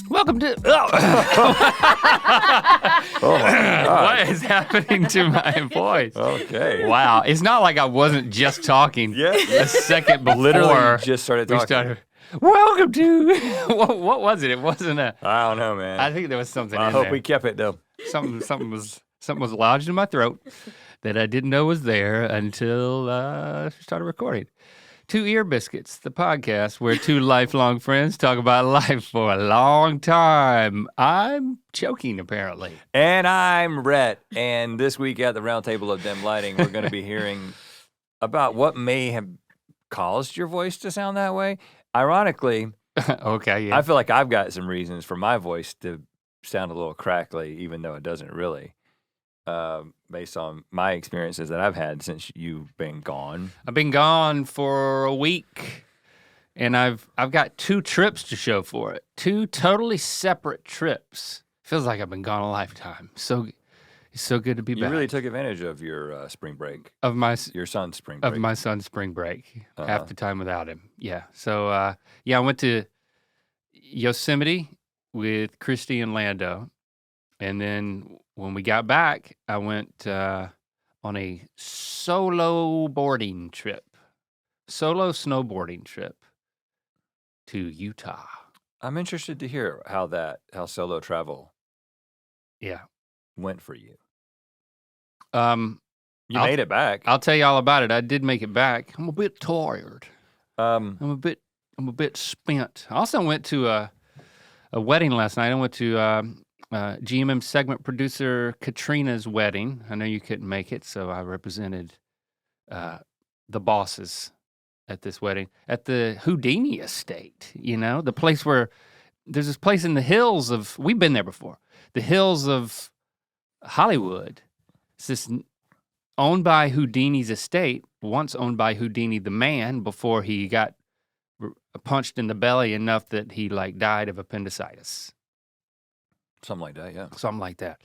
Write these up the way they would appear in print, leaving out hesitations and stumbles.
Welcome to. Oh my God. What is happening to my voice? Okay. Wow, it's not like I wasn't just talking. Yeah. A second before. Literally just started we talking. started. Welcome to. What was it? It wasn't a. I don't know, man. I think there was something. I in hope there. we kept it though. Something was lodged in my throat that I didn't know was there until I started recording. Two Ear Biscuits, the podcast where two lifelong friends talk about life for a long time. I'm choking, apparently. And I'm Rhett, and this week at the Round Table of Dim Lighting, we're going to be hearing about what may have caused your voice to sound that way. Ironically, Okay, yeah. I feel like I've got some reasons for my voice to sound a little crackly, even though it doesn't really, based on my experiences that I've had since you've been gone. I've been gone for a week, and I've got two trips to show for it. Two totally separate trips. Feels like I've been gone a lifetime. It's so good to be back. You really took advantage of your spring break, of my your son's spring break. of my son's spring break. Half the time without him. Yeah. So I went to Yosemite with Christy and Lando, and then when we got back, I went on a solo snowboarding trip to Utah. I'm interested to hear how solo travel Yeah. went for you. You You made it back. I'll tell you all about it. I did make it back. I'm a bit tired. Um, I'm a bit spent. I also went to a wedding last night. I went to GMM segment producer Katrina's wedding. I know you couldn't make it, so I represented the bosses at this wedding at the Houdini estate. You know, the place where there's this place in the hills of. We've been there before. The hills of Hollywood. It's this owned by Houdini's estate. Once owned by Houdini the man before he got punched in the belly enough that he died of appendicitis. something like that, yeah. Something like that.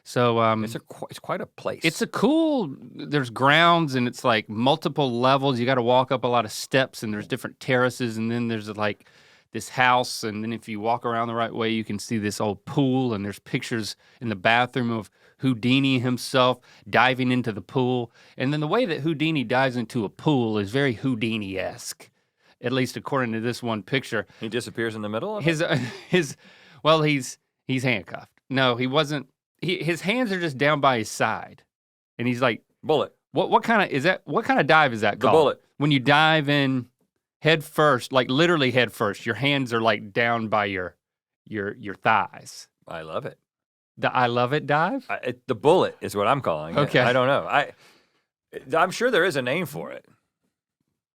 So It's quite a place. there's grounds and it's like multiple levels. You got to walk up a lot of steps and there's different terraces and then there's like this house and then if you walk around the right way you can see this old pool and there's pictures in the bathroom of Houdini himself diving into the pool. And then the way that Houdini dives into a pool is very Houdini-esque, at least according to this one picture. He disappears in the middle of it? He's handcuffed. No, he wasn't. His hands are just down by his side, and he's like, Bullet. what kind of is that? What kind of dive is that The called? bullet. When you dive in head first, like literally head first, your hands are like down by your thighs. I love it. The I love it dive. The bullet is what I'm calling it. Okay. I don't know. I'm sure there is a name for it.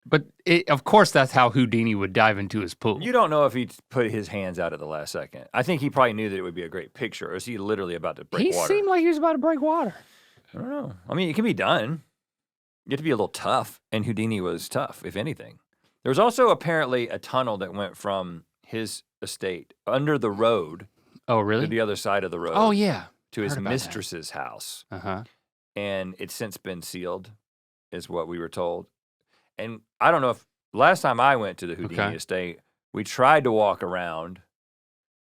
But of course, that's how Houdini would dive into his pool. You don't know if he put his hands out at the last second. I think he probably knew that it would be a great picture, or is he literally about to break He water? seemed like he was about to break water. I don't know. I mean, it can be done. You have to be a little tough, and Houdini was tough, if anything. There was also apparently a tunnel that went from his estate under the road Oh, to really? the other side of the road Oh, yeah. to his heard about that. mistress's house. Uh-huh. And it's since been sealed, is what we were told. And I don't know if last time I went to the Houdini Okay. estate, we tried to walk around,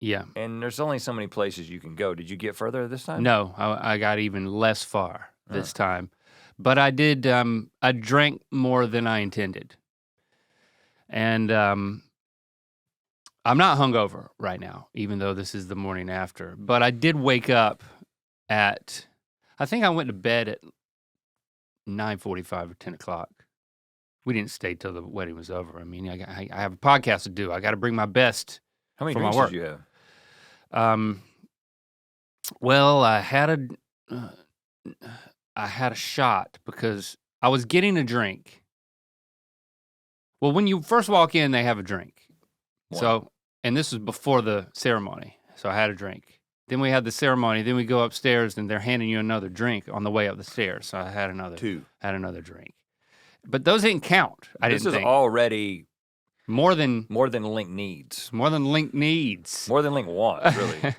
Yeah. and there's only so many places you can go. Did you get further this time? No, I got even less far this time. But I did, I drank more than I intended. And I'm not hungover right now, even though this is the morning after. But I did wake up I think I went to bed at 9:45 or 10 o'clock. We didn't stay till the wedding was over. I mean, I have a podcast to do. I got to bring my best. How many for my drinks work. did you have? Well, I had a shot because I was getting a drink. Well, when you first walk in, they have a drink. And this was before the ceremony. So I had a drink. Then we had the ceremony. Then we go upstairs and they're handing you another drink on the way up the stairs. So I had another drink. But those didn't count. This is already more than Link needs. More than Link needs. More than Link wants, really.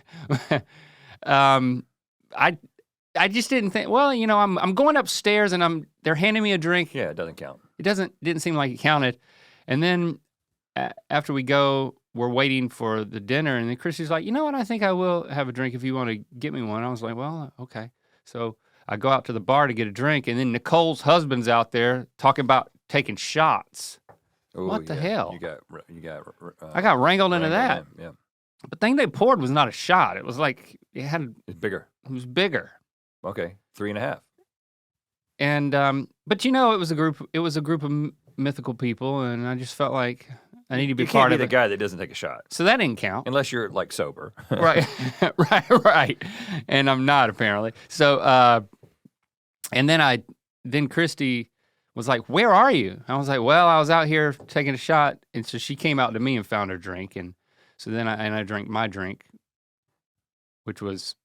I just didn't think. Well, you know, I'm going upstairs and they're handing me a drink. Yeah, it doesn't count. It didn't seem like it counted. And then after we go, we're waiting for the dinner, and then Christy's like, you know what? I think I will have a drink if you want to get me one. I was like, well, okay. So I go out to the bar to get a drink, and then Nicole's husband's out there talking about taking shots. Ooh, What the hell? I got wrangled into that. Yeah. The thing they poured was not a shot. It was like It's bigger. It was bigger. Okay, 3.5. And but it was a group. It was a group of mythical people, and I just felt like I need to be You part can't of be it. the guy that doesn't take a shot So that didn't count. unless you're like sober. Right, right. And I'm not apparently. So and then Christy was like, "Where are you?" I was like, "Well, I was out here taking a shot," and so she came out to me and found her drink, and so then I drank my drink, which was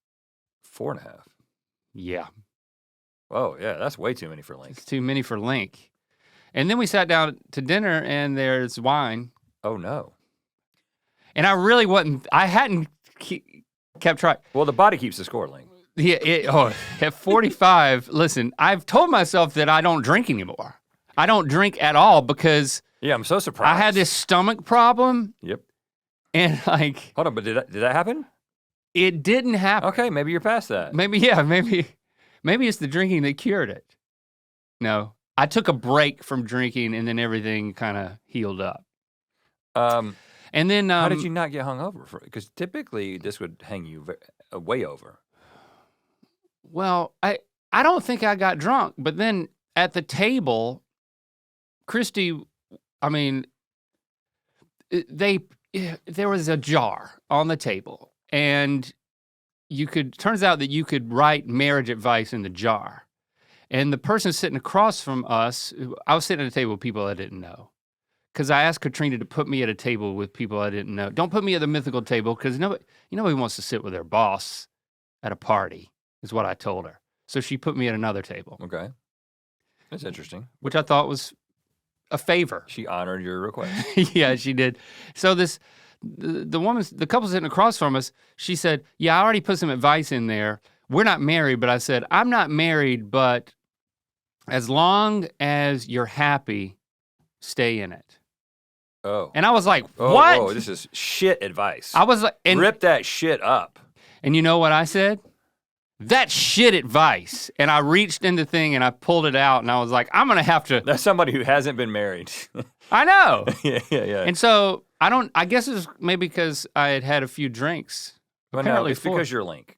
4.5. yeah. Oh yeah, that's way too many for Link. It's too many for Link. And then we sat down to dinner, and there's wine. Oh no. And I hadn't kept track. Well, the body keeps the score, Link. Yeah, at 45, listen, I've told myself that I don't drink anymore. I don't drink at all because Yeah, I'm so surprised. I had this stomach problem. Yep. And like, Hold on, but did that happen? it didn't happen. Okay, maybe you're past that. Maybe it's the drinking that cured it. No, I took a break from drinking, and then everything kind of healed up. And then how did you not get hungover? Because typically this would hang you way over. Well, I don't think I got drunk, but then at the table, Christy, I mean, there was a jar on the table, and turns out that you could write marriage advice in the jar. And the person sitting across from us, I was sitting at a table with people I didn't know. Because I asked Katrina to put me at a table with people I didn't know. Don't put me at the mythical table, because nobody wants to sit with their boss at a party, is what I told her. So she put me at another table. Okay. That's interesting. Which I thought was a favor. She honored your request. Yeah, she did. So the couple sitting across from us, she said, yeah, I already put some advice in there. We're not married, but I said, I'm not married, but as long as you're happy, stay in it. Oh. And I was like, what? Oh, this is shit advice. I was like, rip that shit up. And you know what I said? That's shit advice. And I reached in the thing and I pulled it out and I was like, I'm going to have to. That's somebody who hasn't been married. I know. Yeah. And so I guess it's maybe because I had had a few drinks. But no, it's because you're Link.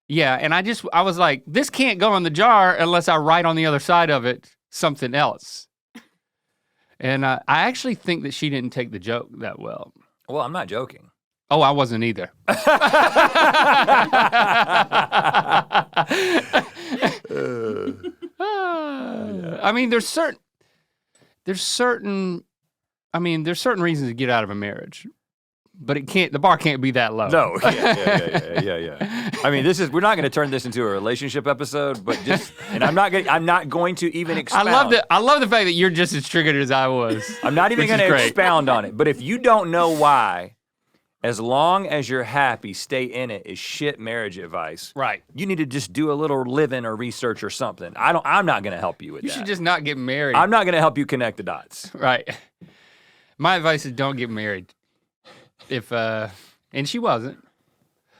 Yeah, and I was like, this can't go in the jar unless I write on the other side of it something else. And I actually think that she didn't take the joke that well. Well, I'm not joking. Oh, I wasn't either. I mean, there's certain reasons to get out of a marriage. But the bar can't be that low. No, yeah. I mean, we're not going to turn this into a relationship episode, but I'm not going to even expound. I love the fact that you're just as triggered as I was. I'm not even going to expound on it. But if you don't know why, as long as you're happy, stay in it is shit marriage advice. Right. You need to just do a little living or research or something. I'm not going to help you with that. You should just not get married. I'm not going to help you connect the dots. Right. My advice is don't get married. And she wasn't,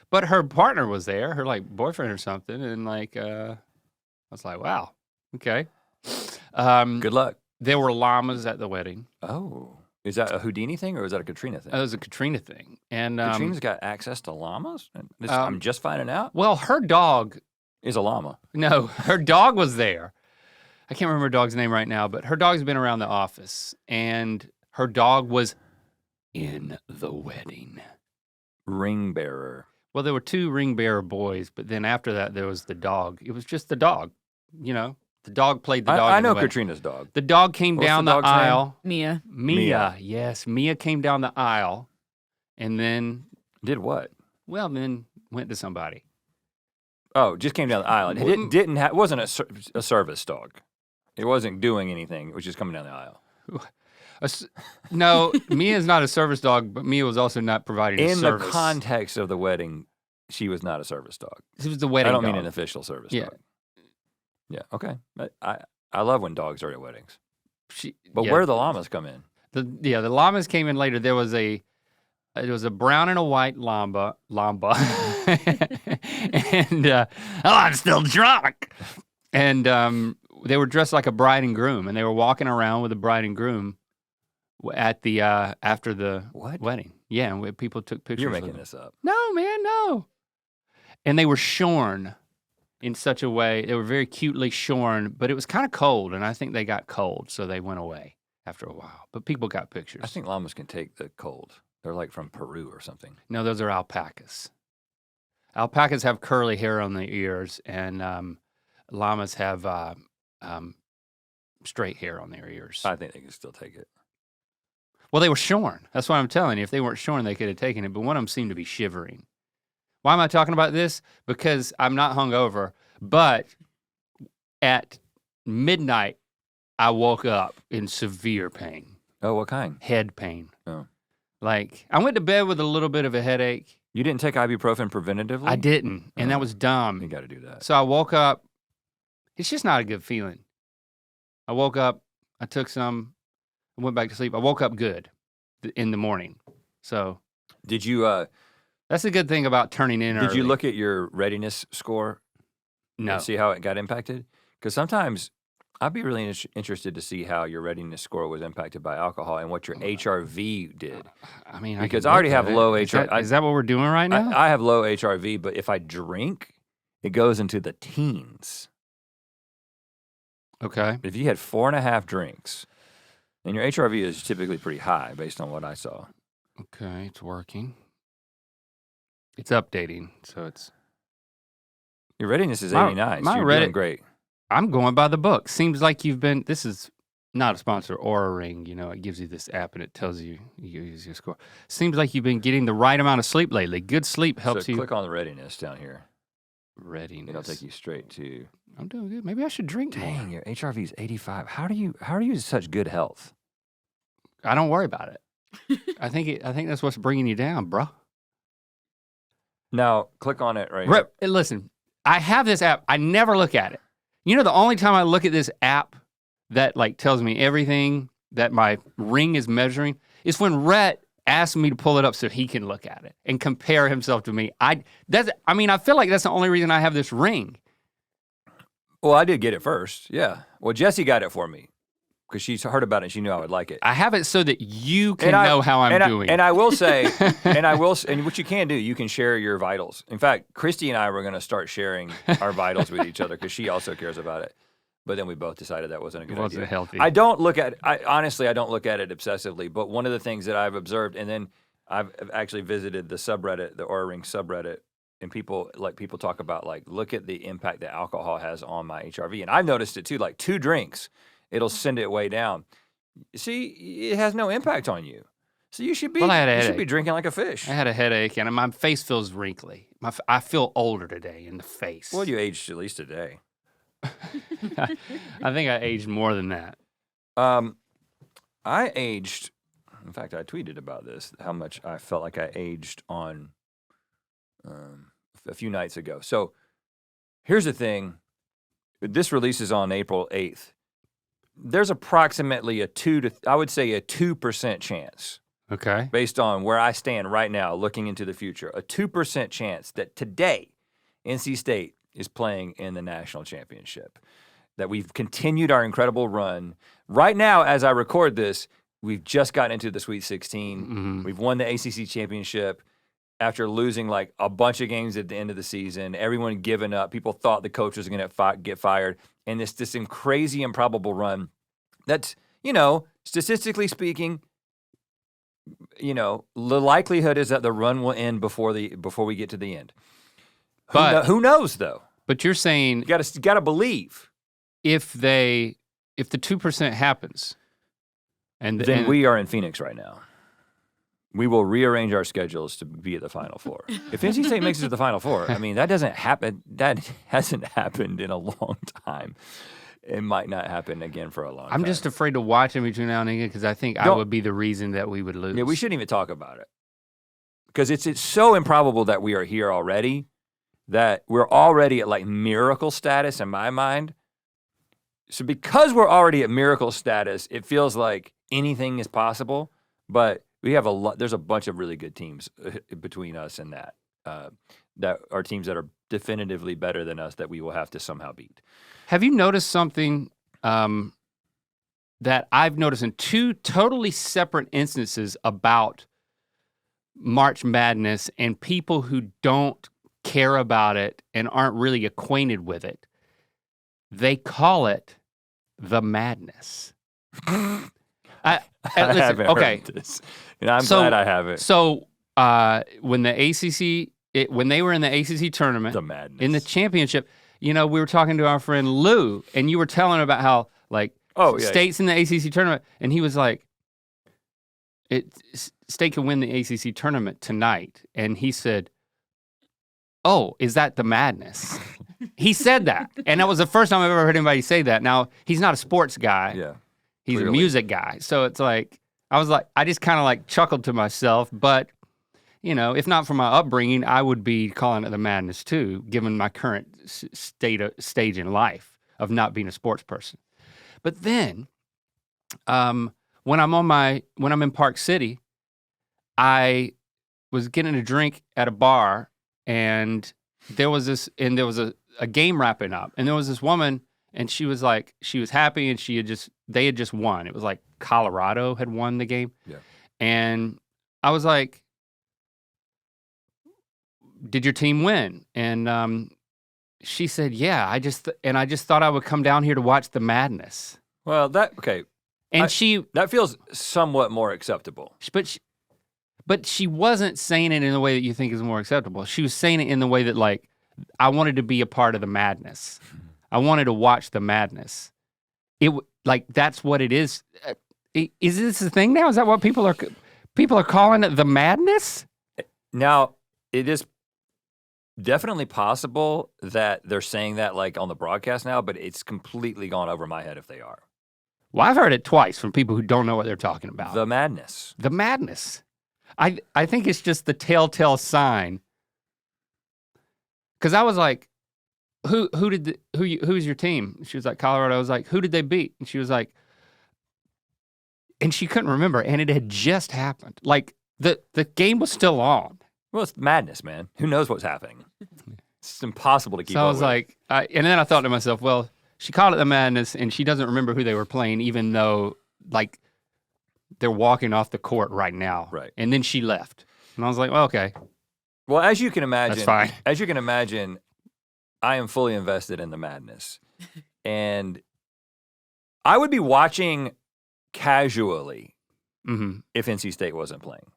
but her partner was there, her like boyfriend or something, and like I was like, wow, okay. Good luck. There were llamas at the wedding. Oh, is that a Houdini thing or is that a Katrina thing? It was a Katrina thing, and Katrina's got access to llamas. I'm just finding out. Well, her dog is a llama. No, her dog was there. I can't remember her dog's name right now, but her dog's been around the office, and her dog was in the wedding. Ring bearer. Well, there were 2 ring bearer boys, but then after that, there was the dog. It was just the dog, The dog played the dog. I know Katrina's dog. The dog came down the aisle. Mia, yes. Mia came down the aisle, and then... Did what? Well, then went to somebody. Oh, just came down the aisle. It wasn't a service dog. It wasn't doing anything. It was just coming down the aisle. No, Mia's not a service dog, but Mia was also not providing a service. In the context of the wedding, she was not a service dog. She was the wedding dog. I don't mean an official service dog. Yeah, okay. I love when dogs are at weddings. But where do the llamas come in? The llamas came in later. It was a brown and a white llama, and I'm still drunk. And they were dressed like a bride and groom, and they were walking around with the bride and groom at the after the wedding. Yeah, and people took pictures. You're making this up. No, man, no. And they were shorn in such a way. They were very cutely shorn, but it was kind of cold, and I think they got cold, so they went away after a while. But people got pictures. I think llamas can take the cold. They're like from Peru or something. No, those are alpacas. Alpacas have curly hair on their ears, and llamas have straight hair on their ears. I think they can still take it. Well, they were shorn. That's what I'm telling you. If they weren't shorn, they could have taken it, but one of them seemed to be shivering. Why am I talking about this? Because I'm not hungover, but at midnight, I woke up in severe pain. Oh, what kind? Head pain. Oh. Like, I went to bed with a little bit of a headache. You didn't take ibuprofen preventatively? I didn't, and that was dumb. You got to do that. So I woke up. It's just not a good feeling. I woke up, I took some, I went back to sleep. I woke up good in the morning. So. Did you... That's a good thing about turning in early. Did you look at your readiness score? No. And see how it got impacted? Because sometimes I'd be really interested to see how your readiness score was impacted by alcohol and what your HRV did. I mean, because I already have low HRV. Is that what we're doing right now? I have low HRV, but if I drink, it goes into the teens. Okay. If you had 4.5 drinks, and your HRV is typically pretty high based on what I saw. Okay, it's working. It's updating, so it's... Your readiness is 89, so you're doing great. I'm going by the book. Seems like you've been... This is not a sponsor or a ring. You know, it gives you this app and it tells you use your score. Seems like you've been getting the right amount of sleep lately. Good sleep helps you... click on the readiness down here. Readiness. It'll take you straight to... I'm doing good. Maybe I should drink more. Dang, your HRV is 85. How are you in such good health? I don't worry about it. I think that's what's bringing you down, bro. Now, click on it right here. Listen, I have this app. I never look at it. You know, the only time I look at this app that like tells me everything that my ring is measuring is when Rhett asked me to pull it up so he can look at it and compare himself to me. I feel like that's the only reason I have this ring. Well, I did get it first. Yeah. Well, Jessie got it for me because she heard about it and she knew I would like it. I have it so that you can know how I'm doing. And I will say, and what you can do, you can share your vitals. In fact, Christy and I were going to start sharing our vitals with each other because she also cares about it. But then we both decided that wasn't a good idea. Wasn't healthy. Honestly, I don't look at it obsessively. But one of the things that I've observed, and then I've actually visited the subreddit, the Oura Ring subreddit, and people talk about like, look at the impact that alcohol has on my HRV. And I've noticed it too, like 2 drinks, it'll send it way down. See, it has no impact on you. So you should be drinking like a fish. I had a headache and my face feels wrinkly. I feel older today in the face. Well, you aged at least a day. I think I aged more than that. I aged, in fact, I tweeted about this, how much I felt like I aged on a few nights ago. So here's the thing. This releases on April 8th. There's approximately a 2% chance. Okay. Based on where I stand right now, looking into the future, a 2% chance that today NC State is playing in the national championship. That we've continued our incredible run. Right now, as I record this, we've just gotten into the Sweet 16. Mm-hmm. We've won the ACC championship after losing like a bunch of games at the end of the season. Everyone giving up. People thought the coach was going to get fired. And this crazy improbable run that's, statistically speaking, the likelihood is that the run will end before we get to the end. But who knows though? But you're saying you gotta believe. If the 2% happens, then we are in Phoenix right now. We will rearrange our schedules to be at the Final Four. If NC State makes it to the Final Four, I mean that doesn't happen. That hasn't happened in a long time. It might not happen again for a long time. I'm just afraid to watch them between now and again because I think I would be the reason that we would lose. Yeah, we shouldn't even talk about it because it's so improbable that we are here already. That we're already at like miracle status in my mind. So because we're already at miracle status, it feels like anything is possible. But we have there's a bunch of really good teams between us and that are teams that are definitively better than us that we will have to somehow beat. Have you noticed something that I've noticed in two totally separate instances about March Madness and people who don't care about it and aren't really acquainted with it? They call it the madness. I listen, haven't heard this. And I'm glad I haven't. So when the ACC, when they were in the ACC tournament, The madness. in the championship, we were talking to our friend Lou, and you were telling about how states in the ACC tournament, and he was like, State can win the ACC tournament tonight, and he said, "Oh, is that the madness?" He said that, and that was the first time I've ever heard anybody say that. Now, he's not a sports guy. Yeah. He's Clearly. a music guy. So it's like, I just kind of chuckled to myself, but, if not for my upbringing, I would be calling it the madness too, given my current stage in life of not being a sports person. But then, when I'm in Park City, I was getting a drink at a bar, and there was a game wrapping up, and there was this woman, and she was happy, and they had just won. It was like Colorado had won the game. Yeah. And I was like, "Did your team win?" And she said, "Yeah, I just thought I would come down here to watch the madness." Well, that feels somewhat more acceptable. But she wasn't saying it in the way that you think is more acceptable. She was saying it in the way that I wanted to be a part of the madness. I wanted to watch the madness. That's what it is. Is this a thing now? Is that what people are calling it, the madness? Now, it is definitely possible that they're saying that on the broadcast now, but it's completely gone over my head if they are. Well, I've heard it twice from people who don't know what they're talking about. The madness. The madness. I think it's just the telltale sign. Because I was like, who's your team? She was like, Colorado. I was like, who did they beat? And she was like, and she couldn't remember, and it had just happened. The game was still on. Well, it's madness, man. Who knows what's happening? It's impossible to keep up So I was with. like, and then I thought to myself, well, she called it the madness, and she doesn't remember who they were playing, even though they're walking off the court right now. Right. And then she left, and I was like, well, okay. Well, as you can imagine, That's fine. As you can imagine, I am fully invested in the madness, and I would be watching casually if NC State wasn't playing.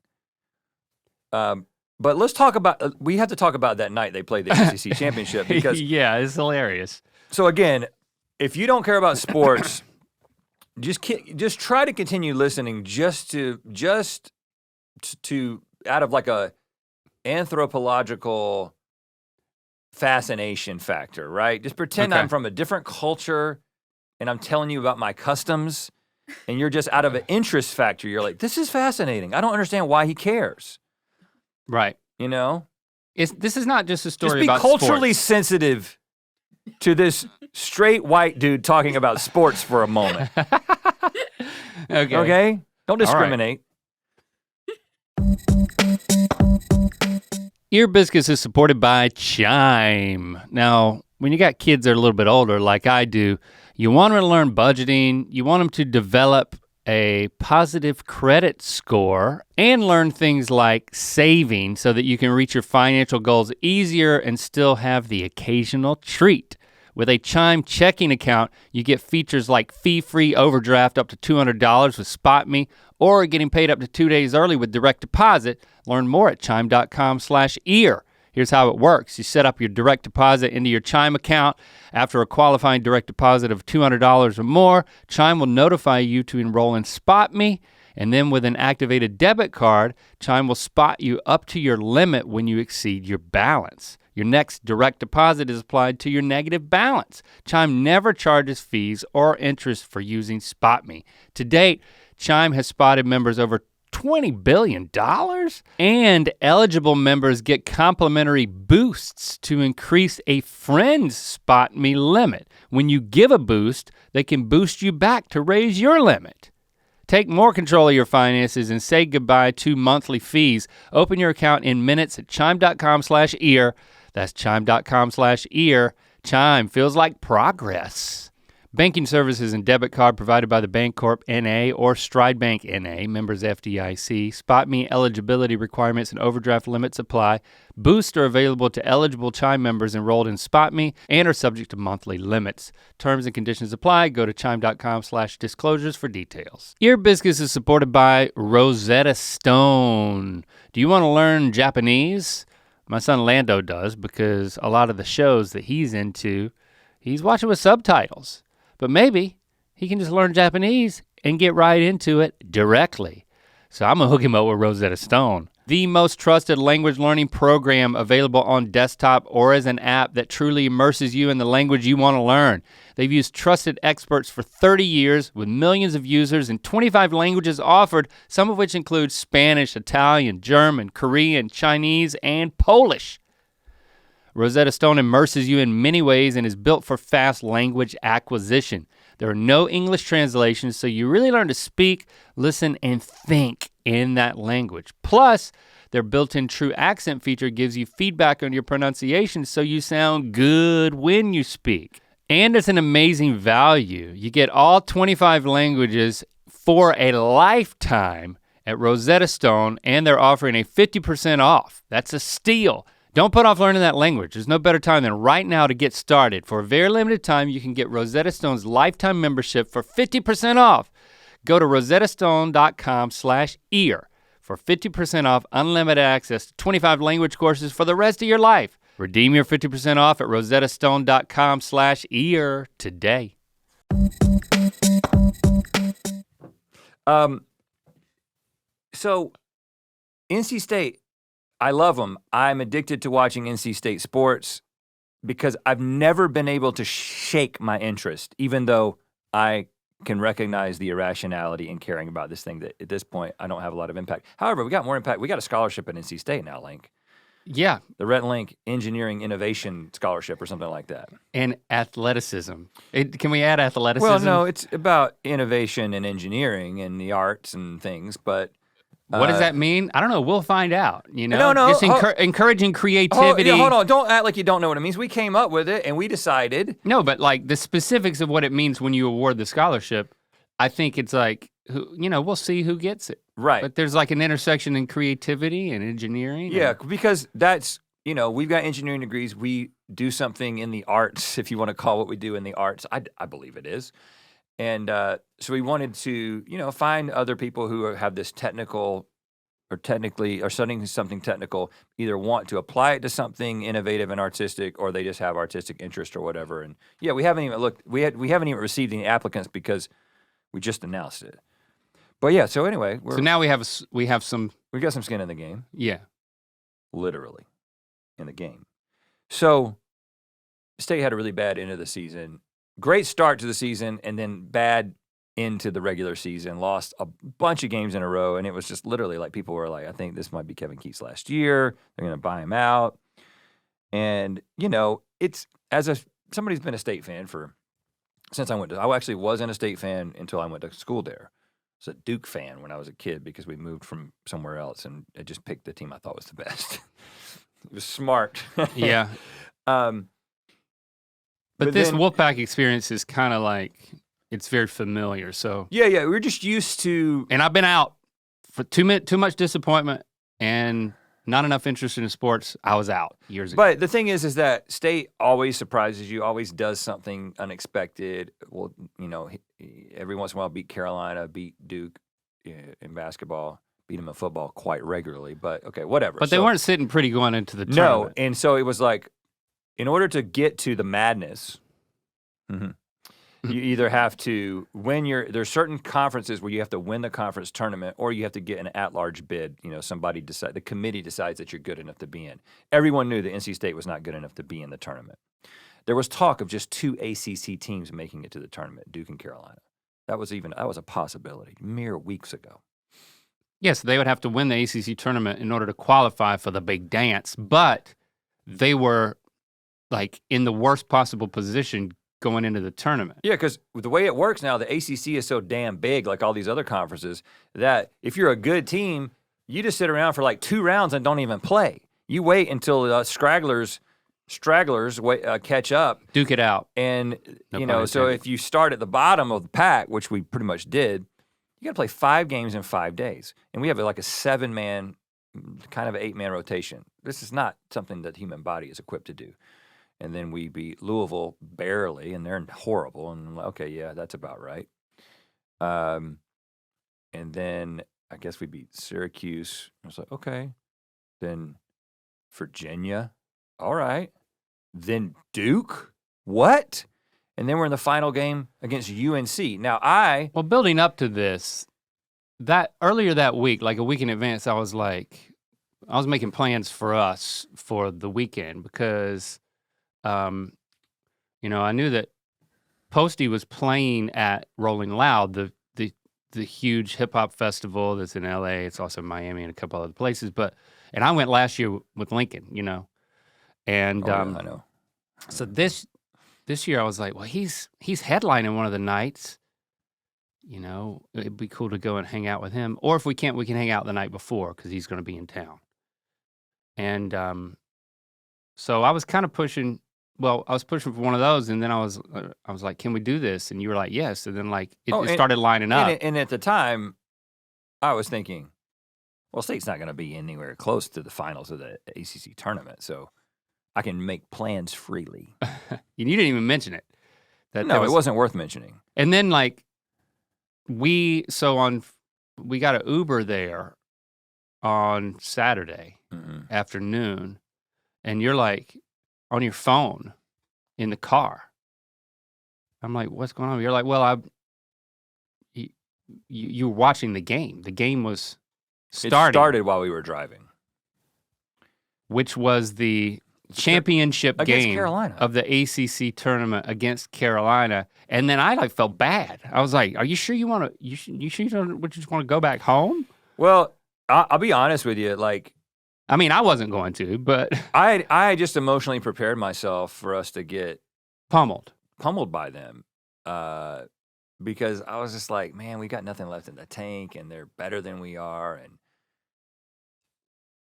But let's talk about. We have to talk about that night they played the ACC championship because yeah, it's hilarious. So again, if you don't care about sports, just try to continue listening just to out of a anthropological fascination factor, right? Just pretend Okay. I'm from a different culture and I'm telling you about my customs, and you're just out of an interest factor. You're like, this is fascinating. I don't understand why he cares. Right. This is not just a story about Just be culturally sports. sensitive to this straight white dude talking about sports for a moment. Okay? Don't discriminate. Ear Biscuits is supported by Chime. Now, when you got kids that are a little bit older, like I do, you want them to learn budgeting, you want them to develop a positive credit score, and learn things like saving so that you can reach your financial goals easier and still have the occasional treat. With a Chime checking account, you get features like fee-free overdraft up to $200 with SpotMe, or getting paid up to 2 days early with direct deposit. Learn more at chime.com/ear. Here's how it works. You set up your direct deposit into your Chime account. After a qualifying direct deposit of $200 or more, Chime will notify you to enroll in SpotMe, and then with an activated debit card, Chime will spot you up to your limit when you exceed your balance. Your next direct deposit is applied to your negative balance. Chime never charges fees or interest for using SpotMe. To date, Chime has spotted members over $20 billion, and eligible members get complimentary boosts to increase a friend's SpotMe limit. When you give a boost, they can boost you back to raise your limit. Take more control of your finances and say goodbye to monthly fees. Open your account in minutes at chime.com/ear. That's chime.com/ear. Chime feels like progress. Banking services and debit card provided by the Bancorp NA or Stride Bank NA, members FDIC. SpotMe eligibility requirements and overdraft limits apply. Boosts are available to eligible Chime members enrolled in SpotMe and are subject to monthly limits. Terms and conditions apply. Go to chime.com/disclosures for details. Ear Biscuits is supported by Rosetta Stone. Do you want to learn Japanese? My son Lando does, because a lot of the shows that he's into, he's watching with subtitles. But maybe he can just learn Japanese and get right into it directly. So I'm gonna hook him up with Rosetta Stone, the most trusted language learning program available on desktop or as an app that truly immerses you in the language you wanna learn. They've used trusted experts for 30 years with millions of users and 25 languages offered, some of which include Spanish, Italian, German, Korean, Chinese, and Polish. Rosetta Stone immerses you in many ways and is built for fast language acquisition. There are no English translations, so you really learn to speak, listen, and think in that language. Plus, their built-in true accent feature gives you feedback on your pronunciation so you sound good when you speak. And it's an amazing value. You get all 25 languages for a lifetime at Rosetta Stone, and they're offering a 50% off. That's a steal. Don't put off learning that language. There's no better time than right now to get started. For a very limited time, you can get Rosetta Stone's lifetime membership for 50% off. Go to rosettastone.com/ear for 50% off unlimited access to 25 language courses for the rest of your life. Redeem your 50% off at rosettastone.com/ear today. So NC State, I love them. I'm addicted to watching NC State sports because I've never been able to shake my interest, even though I can recognize the irrationality in caring about this thing that at this point I don't have a lot of impact. However, we got more impact. We got a scholarship at NC State now, Link. Yeah. The Rhett Link Engineering Innovation Scholarship or something like that. And athleticism. Can we add athleticism? Well, no, it's about innovation and engineering and the arts and things, but what does that mean? I don't know. We'll find out. You know, no. Just encouraging creativity. Hold on. Don't act like you don't know what it means. We came up with it and we decided. No, but like the specifics of what it means when you award the scholarship, I think it's like, we'll see who gets it. Right. But there's like an intersection in creativity and engineering. Yeah, because that's, we've got engineering degrees. We do something in the arts, if you want to call what we do in the arts. I believe it is. And so we wanted to, find other people who have this technical or studying something technical, either want to apply it to something innovative and artistic, or they just have artistic interest or whatever. And yeah, we haven't even looked. We haven't even received any applicants because we just announced it. But yeah, so anyway, so now we got some skin in the game. Yeah, literally in the game. So State had a really bad end of the season. Great start to the season, and then bad into the regular season. Lost a bunch of games in a row, and it was just literally like people were like, I think this might be Kevin Keats last year. They're going to buy him out. And, it's somebody's been a State fan since I actually wasn't a State fan until I went to school there. I was a Duke fan when I was a kid because we moved from somewhere else, and I just picked the team I thought was the best. It was smart. Yeah. But this Wolfpack experience is kind of like, it's very familiar, so. Yeah, we're just used to. And I've been out for too much disappointment and not enough interest in sports. I was out years ago. But the thing is that State always surprises you, always does something unexpected. Well, every once in a while beat Carolina, beat Duke in basketball, beat them in football quite regularly, but okay, whatever. But they weren't sitting pretty going into the tournament. No, and so it was like, in order to get to the madness, you either have to there's certain conferences where you have to win the conference tournament, or you have to get an at-large bid. The committee decides that you're good enough to be in. Everyone knew that NC State was not good enough to be in the tournament. There was talk of just 2 ACC teams making it to the tournament, Duke and Carolina. That was a possibility mere weeks ago. Yes, they would have to win the ACC tournament in order to qualify for the big dance, but they were like in the worst possible position going into the tournament. Yeah, because the way it works now, the ACC is so damn big, like all these other conferences, that if you're a good team, you just sit around for like 2 rounds and don't even play. You wait until stragglers catch up. Duke it out. And, so if you start at the bottom of the pack, which we pretty much did, you got to play 5 games in 5 days. And we have like a 7-man, kind of an 8-man rotation. This is not something that the human body is equipped to do. And then we beat Louisville barely, and they're horrible. And I'm like, okay, yeah, that's about right. And then I guess we beat Syracuse. I was like, okay. Then Virginia, all right. Then Duke, what? And then we're in the final game against UNC. Now well, building up to this, that earlier that week, like a week in advance, I was making plans for us for the weekend because, I knew that Posty was playing at Rolling Loud, the huge hip hop festival that's in LA. It's also in Miami and a couple other places. And I went last year with Lincoln, and I know. So this year I was like, well, he's headlining one of the nights. It'd be cool to go and hang out with him. Or if we can't, we can hang out the night before because he's going to be in town. And so I was kind of pushing. Well, I was pushing for one of those, and then I was like, "Can we do this?" And you were like, "Yes." And then it started lining up. And at the time, I was thinking, well, State's not going to be anywhere close to the finals of the ACC tournament, so I can make plans freely. You didn't even mention it. It wasn't worth mentioning. And then we got an Uber there on Saturday afternoon, and you're like on your phone in the car. I'm like, what's going on? You're like, well, you were watching the game. The game was starting. It started while we were driving. Which was the championship game Carolina. Of the ACC tournament against Carolina. And then I felt bad. I was like, are you sure you want to, you sure you don't just want to go back home? Well, I'll be honest with you. I wasn't going to, but I just emotionally prepared myself for us to get pummeled by them, because I was just like, man, we got nothing left in the tank, and they're better than we are,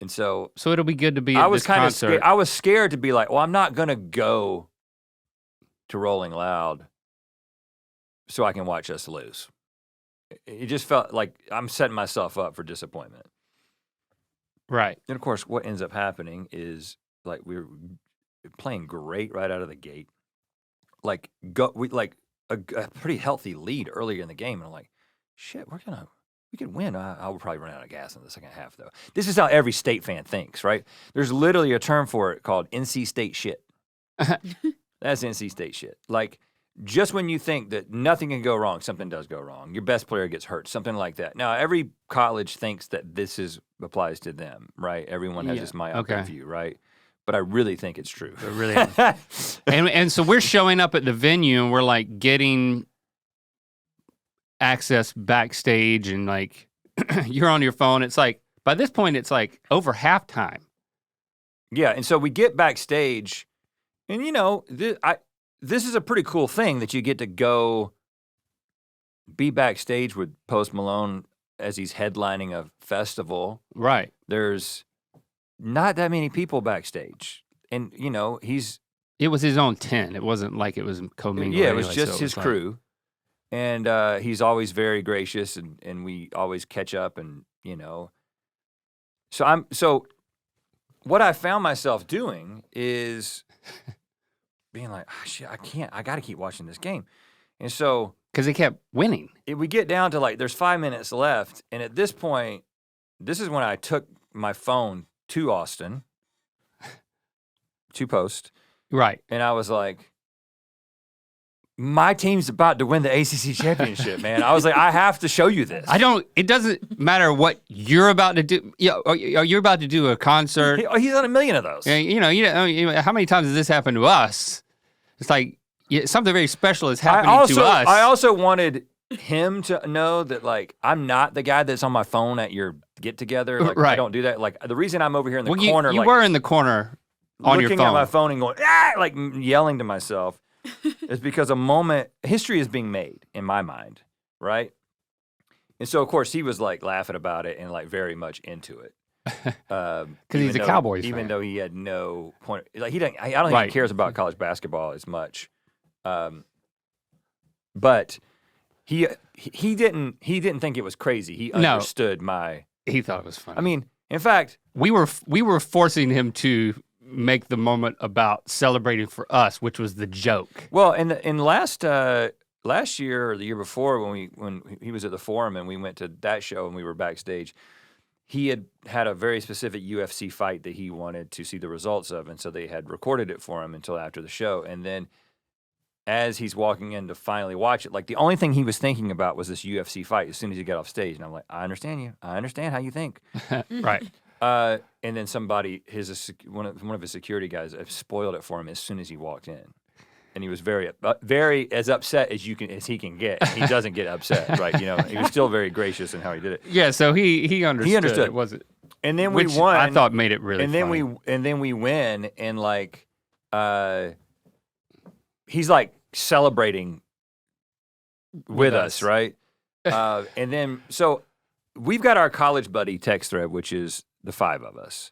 and so it'll be good to be at this concert. I was scared to be like, well, I'm not gonna go to Rolling Loud so I can watch us lose. It just felt like I'm setting myself up for disappointment. Right. And of course, what ends up happening is we were playing great right out of the gate. We a pretty healthy lead earlier in the game, and I'm like, shit, we could win. I will probably run out of gas in the second half, though. This is how every State fan thinks, right? There's literally a term for it called NC State shit. That's NC State shit. Just when you think that nothing can go wrong, something does go wrong. Your best player gets hurt, something like that. Now, every college thinks that this applies to them, right? Everyone has this myopic view, right? But I really think it's true. It really is. and so we're showing up at the venue, and we're getting access backstage, and you're on your phone. It's by this point, it's over halftime. Yeah, and so we get backstage, and this is a pretty cool thing that you get to go be backstage with Post Malone as he's headlining a festival. Right. There's not that many people backstage. And, it was his own tent. It wasn't like it was commingling. Yeah, it was just his crew. And he's always very gracious, and we always catch up, and, So what I found myself doing is being like, oh, shit, I got to keep watching this game. And so, because they kept winning. We get down to there's 5 minutes left. And at this point, this is when I took my phone to Austin, to Post. Right. And I was like, my team's about to win the ACC championship, man. I was like, I have to show you this. It doesn't matter what you're about to do. You're about to do a concert. He's on a million of those. How many times has this happened to us? It's something very special is happening to us. I also wanted him to know that I'm not the guy that's on my phone at your get together. Right. I don't do that. The reason I'm over here in the corner, you were in the corner on your phone, looking at my phone and going yelling to myself. is because history is being made in my mind, right? And so, of course, he was like laughing about it and like very much into it. Because he's a Cowboys fan. Even though he had no point, like I don't think he cares about college basketball as much. But he didn't think it was crazy. He understood He thought it was funny. I mean, in fact, we were forcing him to make the moment about celebrating for us, which was the joke. Well, in last year or the year before, when he was at the Forum and we went to that show and we were backstage, he had a very specific UFC fight that he wanted to see the results of, and so they had recorded it for him until after the show. And then as he's walking in to finally watch it, like the only thing he was thinking about was this UFC fight as soon as he got off stage. And I'm like, I understand you. I understand how you think. Right. And then somebody, one of his security guys, spoiled it for him as soon as he walked in. And he was very as upset as he can get. He doesn't get upset, right? He was still very gracious in how he did it. Yeah, so he understood. He understood. Was it? And then we won. I thought made it really. And then we win, and like, he's like celebrating with us, right? And then so we've got our college buddy text thread, which is the 5 of us.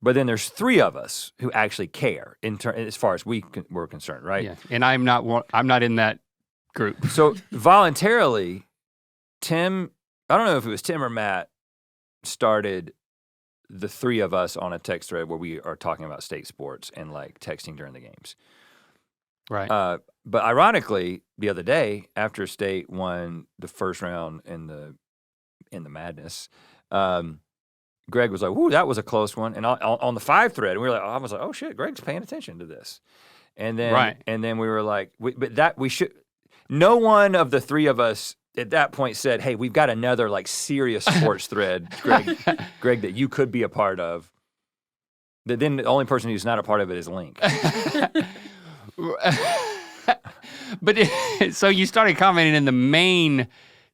But then there's 3 of us who actually care as far as we're concerned, right? Yeah, and I'm not in that group. So voluntarily, Tim, I don't know if it was Tim or Matt, started the 3 of us on a text thread where we are talking about state sports and like texting during the games. Right. But ironically, the other day, after state won the first round in the madness, Greg was like, "Ooh, that was a close one." And on the 5 thread, we were like, I was like, "Oh shit, Greg's paying attention to this." And then we were like, no one of the 3 of us at that point said, "Hey, we've got another like serious sports thread, Greg, that you could be a part of." But then the only person who's not a part of it is Link. But so you started commenting in the main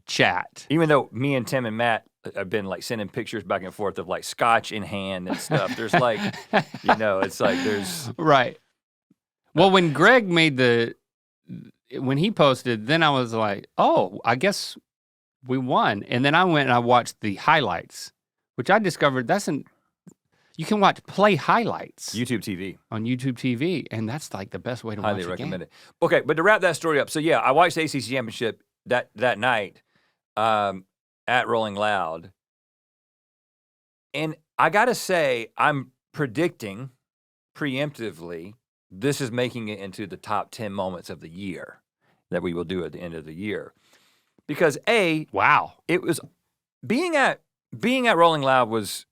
chat. Even though me and Tim and Matt have been like sending pictures back and forth of like scotch in hand and stuff. There's like, it's like there's. Right. Well, when Greg when he posted, then I was like, oh, I guess we won. And then I went and I watched the highlights, which I discovered you can watch play highlights. YouTube TV. On YouTube TV, and that's like the best way to watch a game. Highly recommend it. Okay, but to wrap that story up, so yeah, I watched the ACC Championship that night at Rolling Loud, and I gotta say, I'm predicting preemptively this is making it into the top 10 moments of the year that we will do at the end of the year. Because wow, it was being at Rolling Loud was,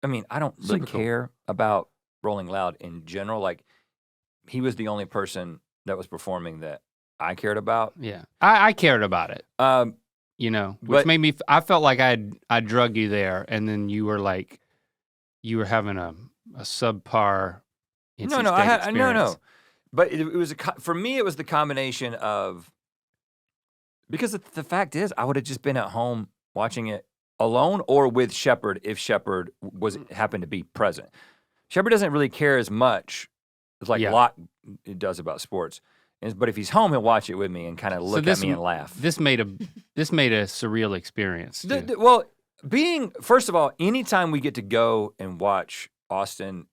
I mean, I don't really care about Rolling Loud in general. Like, he was the only person that was performing that I cared about. Yeah, I cared about it. Which made me. I felt like I drug you there, and then you were like, you were having a subpar. No. But it was for me. It was the combination of, because the fact is, I would have just been at home watching it alone or with Shepard if Shepard happened to be present. Shepard doesn't really care as much as Locke does about sports. But if he's home, he'll watch it with me and kind of look at me and laugh. This made a surreal experience. Well, first of all, anytime we get to go and watch Austin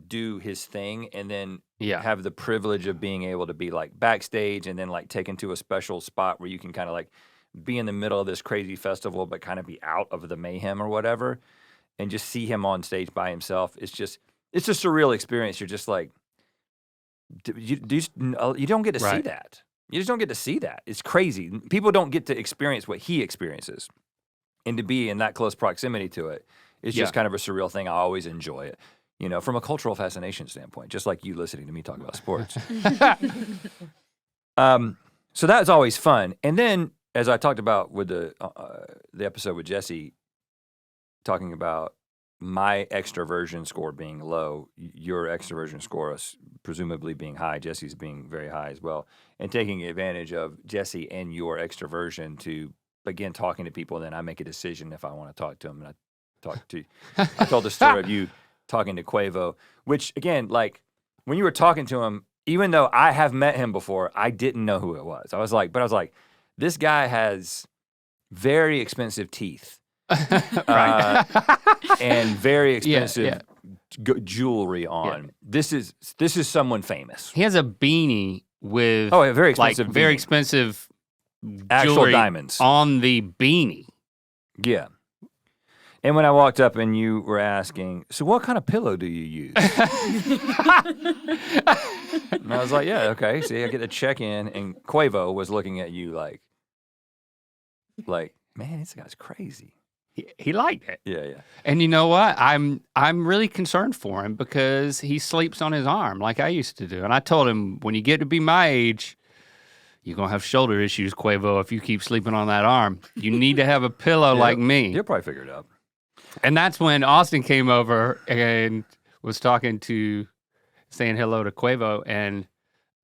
do his thing and then have the privilege of being able to be like backstage and then like taken to a special spot where you can kind of like be in the middle of this crazy festival but kind of be out of the mayhem or whatever and just see him on stage by himself, it's a surreal experience. You're just like, you don't get to see that. You just don't get to see that. It's crazy. People don't get to experience what he experiences. And to be in that close proximity to it, it's just kind of a surreal thing. I always enjoy it, from a cultural fascination standpoint, just like you listening to me talk about sports. So that's always fun. And then, as I talked about with the episode with Jesse, talking about my extroversion score being low, your extroversion score presumably being high, Jesse's being very high as well, and taking advantage of Jesse and your extroversion to begin talking to people, and then I make a decision if I want to talk to them. And I told the story of you talking to Quavo, which again, like when you were talking to him, even though I have met him before, I didn't know who it was. I was like, this guy has very expensive teeth. Right. And very expensive yeah. jewelry on. This is someone famous. He has a beanie with a very expensive like very beanie. expensive Actual jewelry diamonds on the beanie. Yeah. And when I walked up and you were asking, so what kind of pillow do you use? And I was like, yeah, okay. See, I get to check in, and Quavo was looking at you like, man, this guy's crazy. He liked it. Yeah. And you know what? I'm really concerned for him because he sleeps on his arm like I used to do. And I told him, when you get to be my age, you're gonna have shoulder issues, Quavo, if you keep sleeping on that arm. You need to have a pillow like me. You'll probably figure it out. And that's when Austin came over and was saying hello to Quavo, and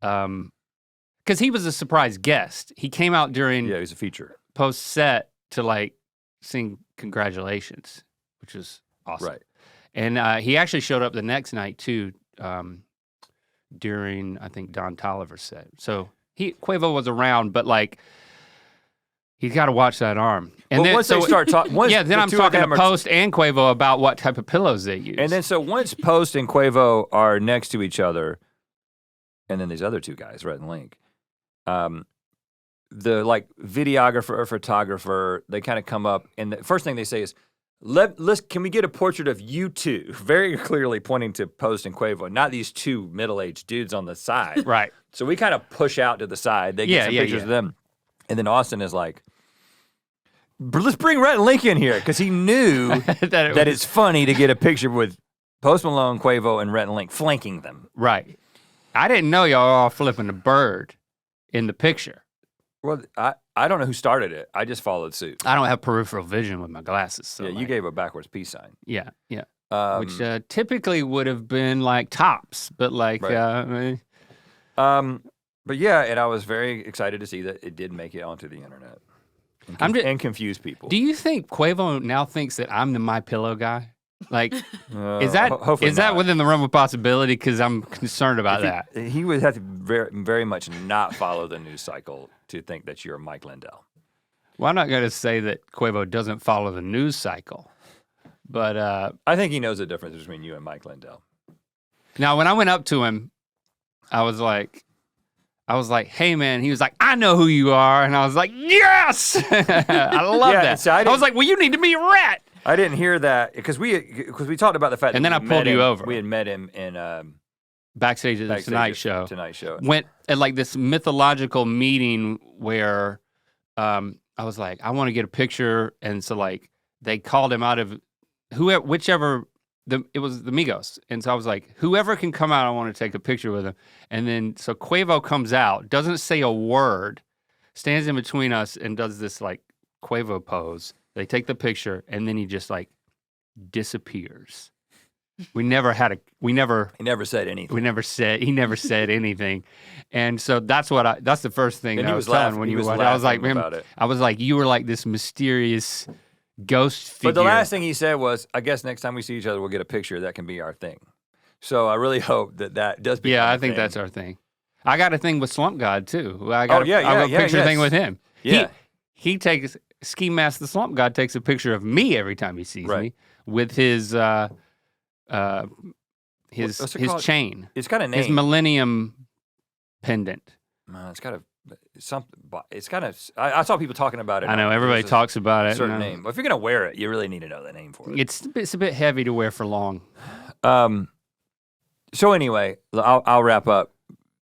because he was a surprise guest. He came out during he was a feature post set to like sing congratulations, which was awesome. Right. And he actually showed up the next night too, during I think Don Tolliver's set. So Quavo was around, but like he's got to watch that arm. And then once they start talking, then I'm talking to Post and Quavo about what type of pillows they use. And then so once Post and Quavo are next to each other, and then these other two guys, Rhett and Link, the like videographer or photographer, they kind of come up, and the first thing they say is, can we get a portrait of you two? Very clearly pointing to Post and Quavo, not these two middle-aged dudes on the side. Right. So we kind of push out to the side. They get some pictures of them. And then Austin is like, let's bring Rhett and Link in here, because he knew that it's funny to get a picture with Post Malone, Quavo, and Rhett and Link flanking them. Right. I didn't know y'all were all flipping a bird in the picture. Well, I don't know who started it. I just followed suit. I don't have peripheral vision with my glasses. So you gave a backwards peace sign. Yeah. Which typically would have been like tops, but like, right. But yeah, and I was very excited to see that it did make it onto the internet and confuse people. Do you think Quavo now thinks that I'm the My Pillow guy? Like, is that within the realm of possibility? Because I'm concerned about that. He would have to very, very much not follow the news cycle to think that you're Mike Lindell. Well, I'm not going to say that Quavo doesn't follow the news cycle, but I think he knows the difference between you and Mike Lindell. Now, when I went up to him, I was like, hey man, he was like, I know who you are. And I was like, yes! I love that. So I was like, well, you need to meet Rhett. I didn't hear that because we talked about the fact and that then I pulled you over. We had met him in Backstage at the Tonight Show. Went at like this mythological meeting where I was like, I want to get a picture. And so like they called him out of it was the Migos. And so I was like, whoever can come out, I want to take a picture with him. And then, so Quavo comes out, doesn't say a word, stands in between us and does this like Quavo pose. They take the picture and then he just like disappears. He never said anything. He never said anything. And so that's the first thing that I was telling when you were, I was like, you were like this mysterious ghost figure. But the last thing he said was, I guess next time we see each other, we'll get a picture. That can be our thing. So I really hope that does become I think that's our thing. I got a thing with Slump God too. I got a picture thing with him. Yeah. He takes, Ski Mask the Slump God takes a picture of me every time he sees me with his chain. It's got a name. His Millennium pendant. It's got I saw people talking about it. I know, everybody talks about it. Certain name. Well, if you're going to wear it, you really need to know the name for it. It's a bit heavy to wear for long. So anyway, I'll wrap up.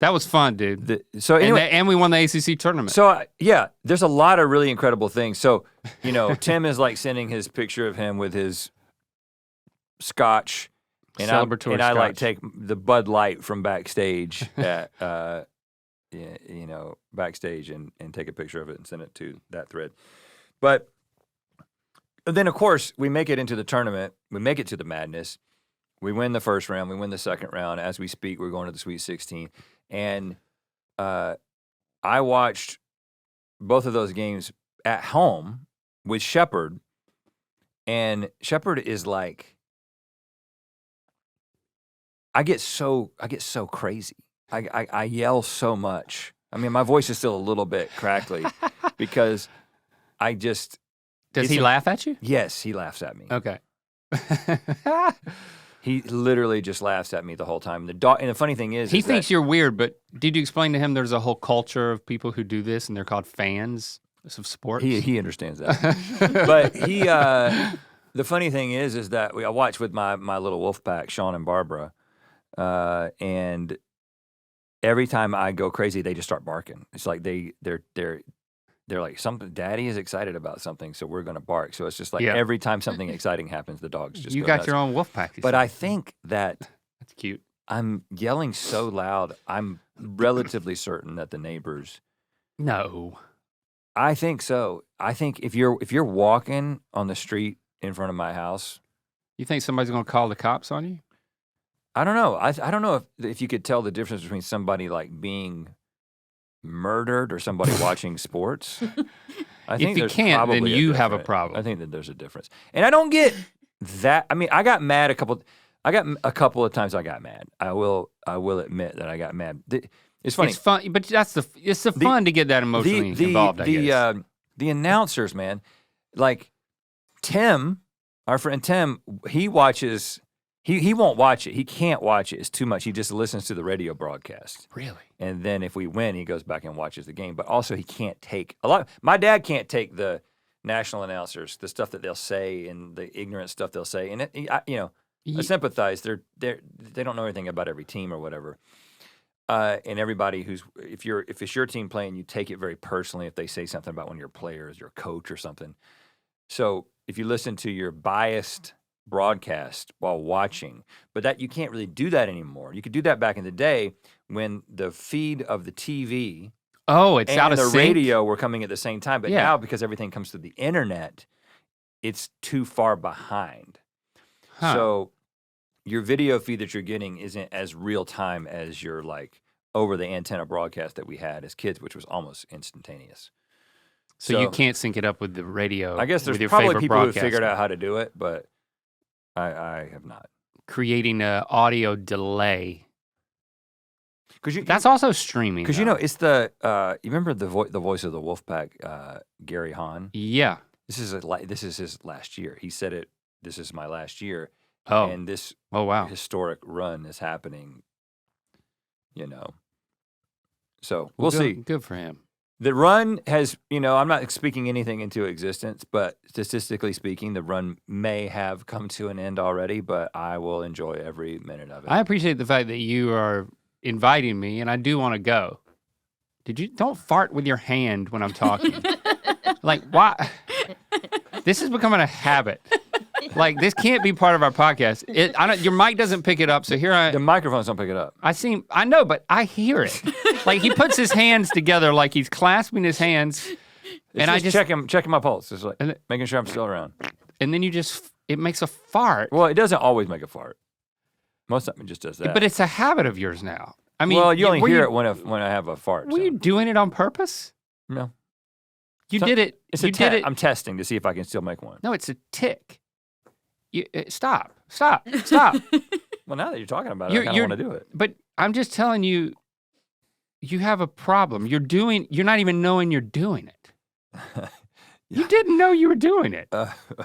That was fun, dude. And we won the ACC tournament. So there's a lot of really incredible things. So, Tim is like sending his picture of him with his scotch. And I like take the Bud Light from Backstage at Backstage and take a picture of it and send it to that thread. But then, of course, we make it into the tournament. We make it to the Madness. We win the first round. We win the second round. As we speak, we're going to the Sweet 16. And I watched both of those games at home with Shepard. And Shepard is like, I get so crazy. I yell so much. I mean, my voice is still a little bit crackly because I just. Does he laugh at you? Yes, he laughs at me. Okay. He literally just laughs at me the whole time. And the funny thing is, he thinks you're weird. But did you explain to him there's a whole culture of people who do this, and they're called fans of sports? He understands that. But the funny thing is that I watch with my little wolf pack, Sean and Barbara, and every time I go crazy, they just start barking. It's like they're like, Daddy is excited about something, so we're gonna bark. So it's just like every time something exciting happens, the dogs just you go got nuts. your own wolf pack. But I think that's cute. I'm yelling so loud. I'm relatively certain that the neighbors. No. I think so. I think if you're walking on the street in front of my house, you think somebody's gonna call the cops on you? I don't know. I don't know if you could tell the difference between somebody like being murdered or somebody watching sports. I think if you can't, then you have a problem. I think that there's a difference, and I don't get that. I mean, I got mad a couple of times. I got mad. I will admit that I got mad. It's funny. It's fun, but it's the fun to get that emotionally involved. I guess the announcers, man, like Tim, our friend Tim, he watches. He won't watch it. He can't watch it. It's too much. He just listens to the radio broadcast. Really? And then if we win, he goes back and watches the game. But also, he can't take a lot. My dad can't take the national announcers, the stuff that they'll say and the ignorant stuff they'll say. And I sympathize. They don't know anything about every team or whatever. And everybody if it's your team playing, you take it very personally if they say something about one of your players, your coach or something. So if you listen to your biased broadcast while watching, but that you can't really do that anymore. You could do that back in the day when the feed of the TV it's and out of the sync? radio were coming at the same time. But now, because everything comes through the internet, it's too far behind. Huh. So your video feed that you're getting isn't as real time as your like over the antenna broadcast that we had as kids, which was almost instantaneous. So you can't sync it up with the radio. I guess there's with your probably favorite people who broadcaster. figured out how to do it, but I have not. Creating an audio delay. Because that's also streaming. Because it's the you remember the voice of the Wolfpack, Gary Hahn? Yeah. This is his last year. He said it. This is my last year. Oh. And this wow. historic run is happening. So we'll see. Good for him. The run has, I'm not speaking anything into existence, but statistically speaking, the run may have come to an end already, but I will enjoy every minute of it. I appreciate the fact that you are inviting me, and I do want to go. Don't fart with your hand when I'm talking. Like, why? This is becoming a habit. Like, this can't be part of our podcast. Your mic doesn't pick it up, so here The microphones don't pick it up. I know, but I hear it. Like, he puts his hands together like he's clasping his hands. And I just checking my pulse. It's like making sure I'm still around. And then it makes a fart. Well, it doesn't always make a fart. Most of it just does that. But it's a habit of yours now. I mean, well, you only hear it when I have a fart. Were you doing it on purpose? No. You did it. It's you did it. I'm testing to see if I can still make one. No, it's a tick. Stop. Well, now that you're talking about it, I kind of want to do it. But I'm just telling you, you have a problem. You're not even knowing you're doing it. Yeah. You didn't know you were doing it.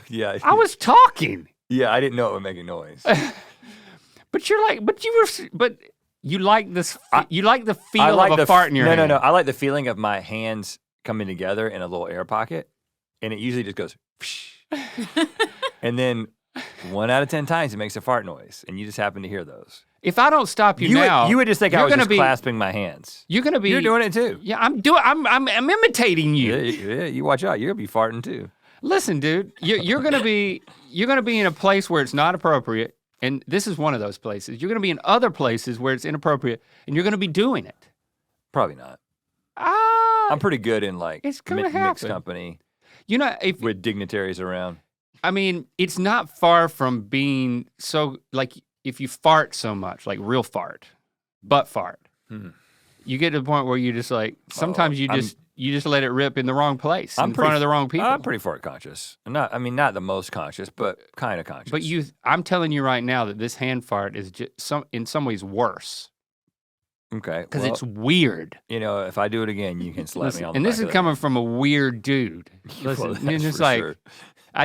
Yeah. I was talking. Yeah, I didn't know it was making noise. But you like this. You like the feel of a fart in your hand. No. I like the feeling of my hands coming together in a little air pocket, and it usually just goes, and then 1 out of 10 times it makes a fart noise, and you just happen to hear those. If I don't stop you now, you would just think I was just clasping my hands. You're doing it too. Yeah, I'm imitating you. Yeah, you watch out. You're gonna be farting too. Listen, dude, you're gonna be in a place where it's not appropriate, and this is one of those places. You're gonna be in other places where it's inappropriate, and you're gonna be doing it. Probably not. I'm pretty good in it's gonna happen. Mixed company. With dignitaries around. I mean, it's not far from being so like if you fart so much, like real fart, butt fart. You get to the point where you just like sometimes you just let it rip in the wrong place in front of the wrong people. I'm pretty fart conscious. Not the most conscious, but kind of conscious. But I'm telling you right now that this hand fart is just in some ways worse. Okay. because Well, it's weird. you know, if I do it again, you can slap me Listen, on the and back this of is the coming head. from a weird dude. Well, Listen, that's it's just for like, sure.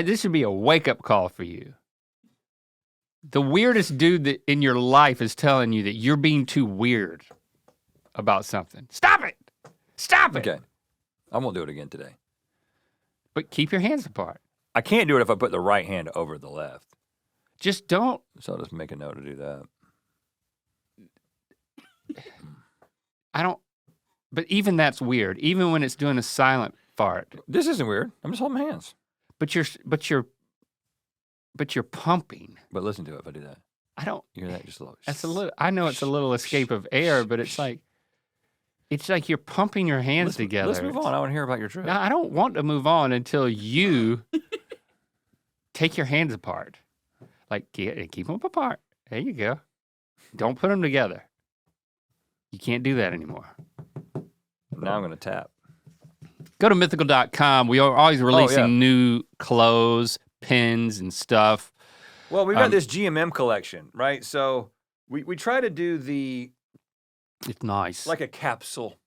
this should be a wake-up call for you. The weirdest dude that in your life is telling you that you're being too weird about something. Stop it! Stop it! Okay. I won't do it again today. But keep your hands apart. I can't do it if I put the right hand over the left. Just don't. So I'll just make a note to do that. I don't. But even that's weird. Even when it's doing a silent fart. This isn't weird. I'm just holding my hands. But you're pumping. But listen to it if I do that. I don't. You hear that? Just a little. That's a little. I know it's a little escape of air, but it's like you're pumping your hands together. Let's move on. I want to hear about your trip. Now, I don't want to move on until you take your hands apart. Like, keep them apart. There you go. Don't put them together. You can't do that anymore. Now I'm going to tap. Go to mythical.com. We are always releasing new clothes, pins, and stuff. Well, we've got this GMM collection, right? So we try to do It's nice. like a capsule,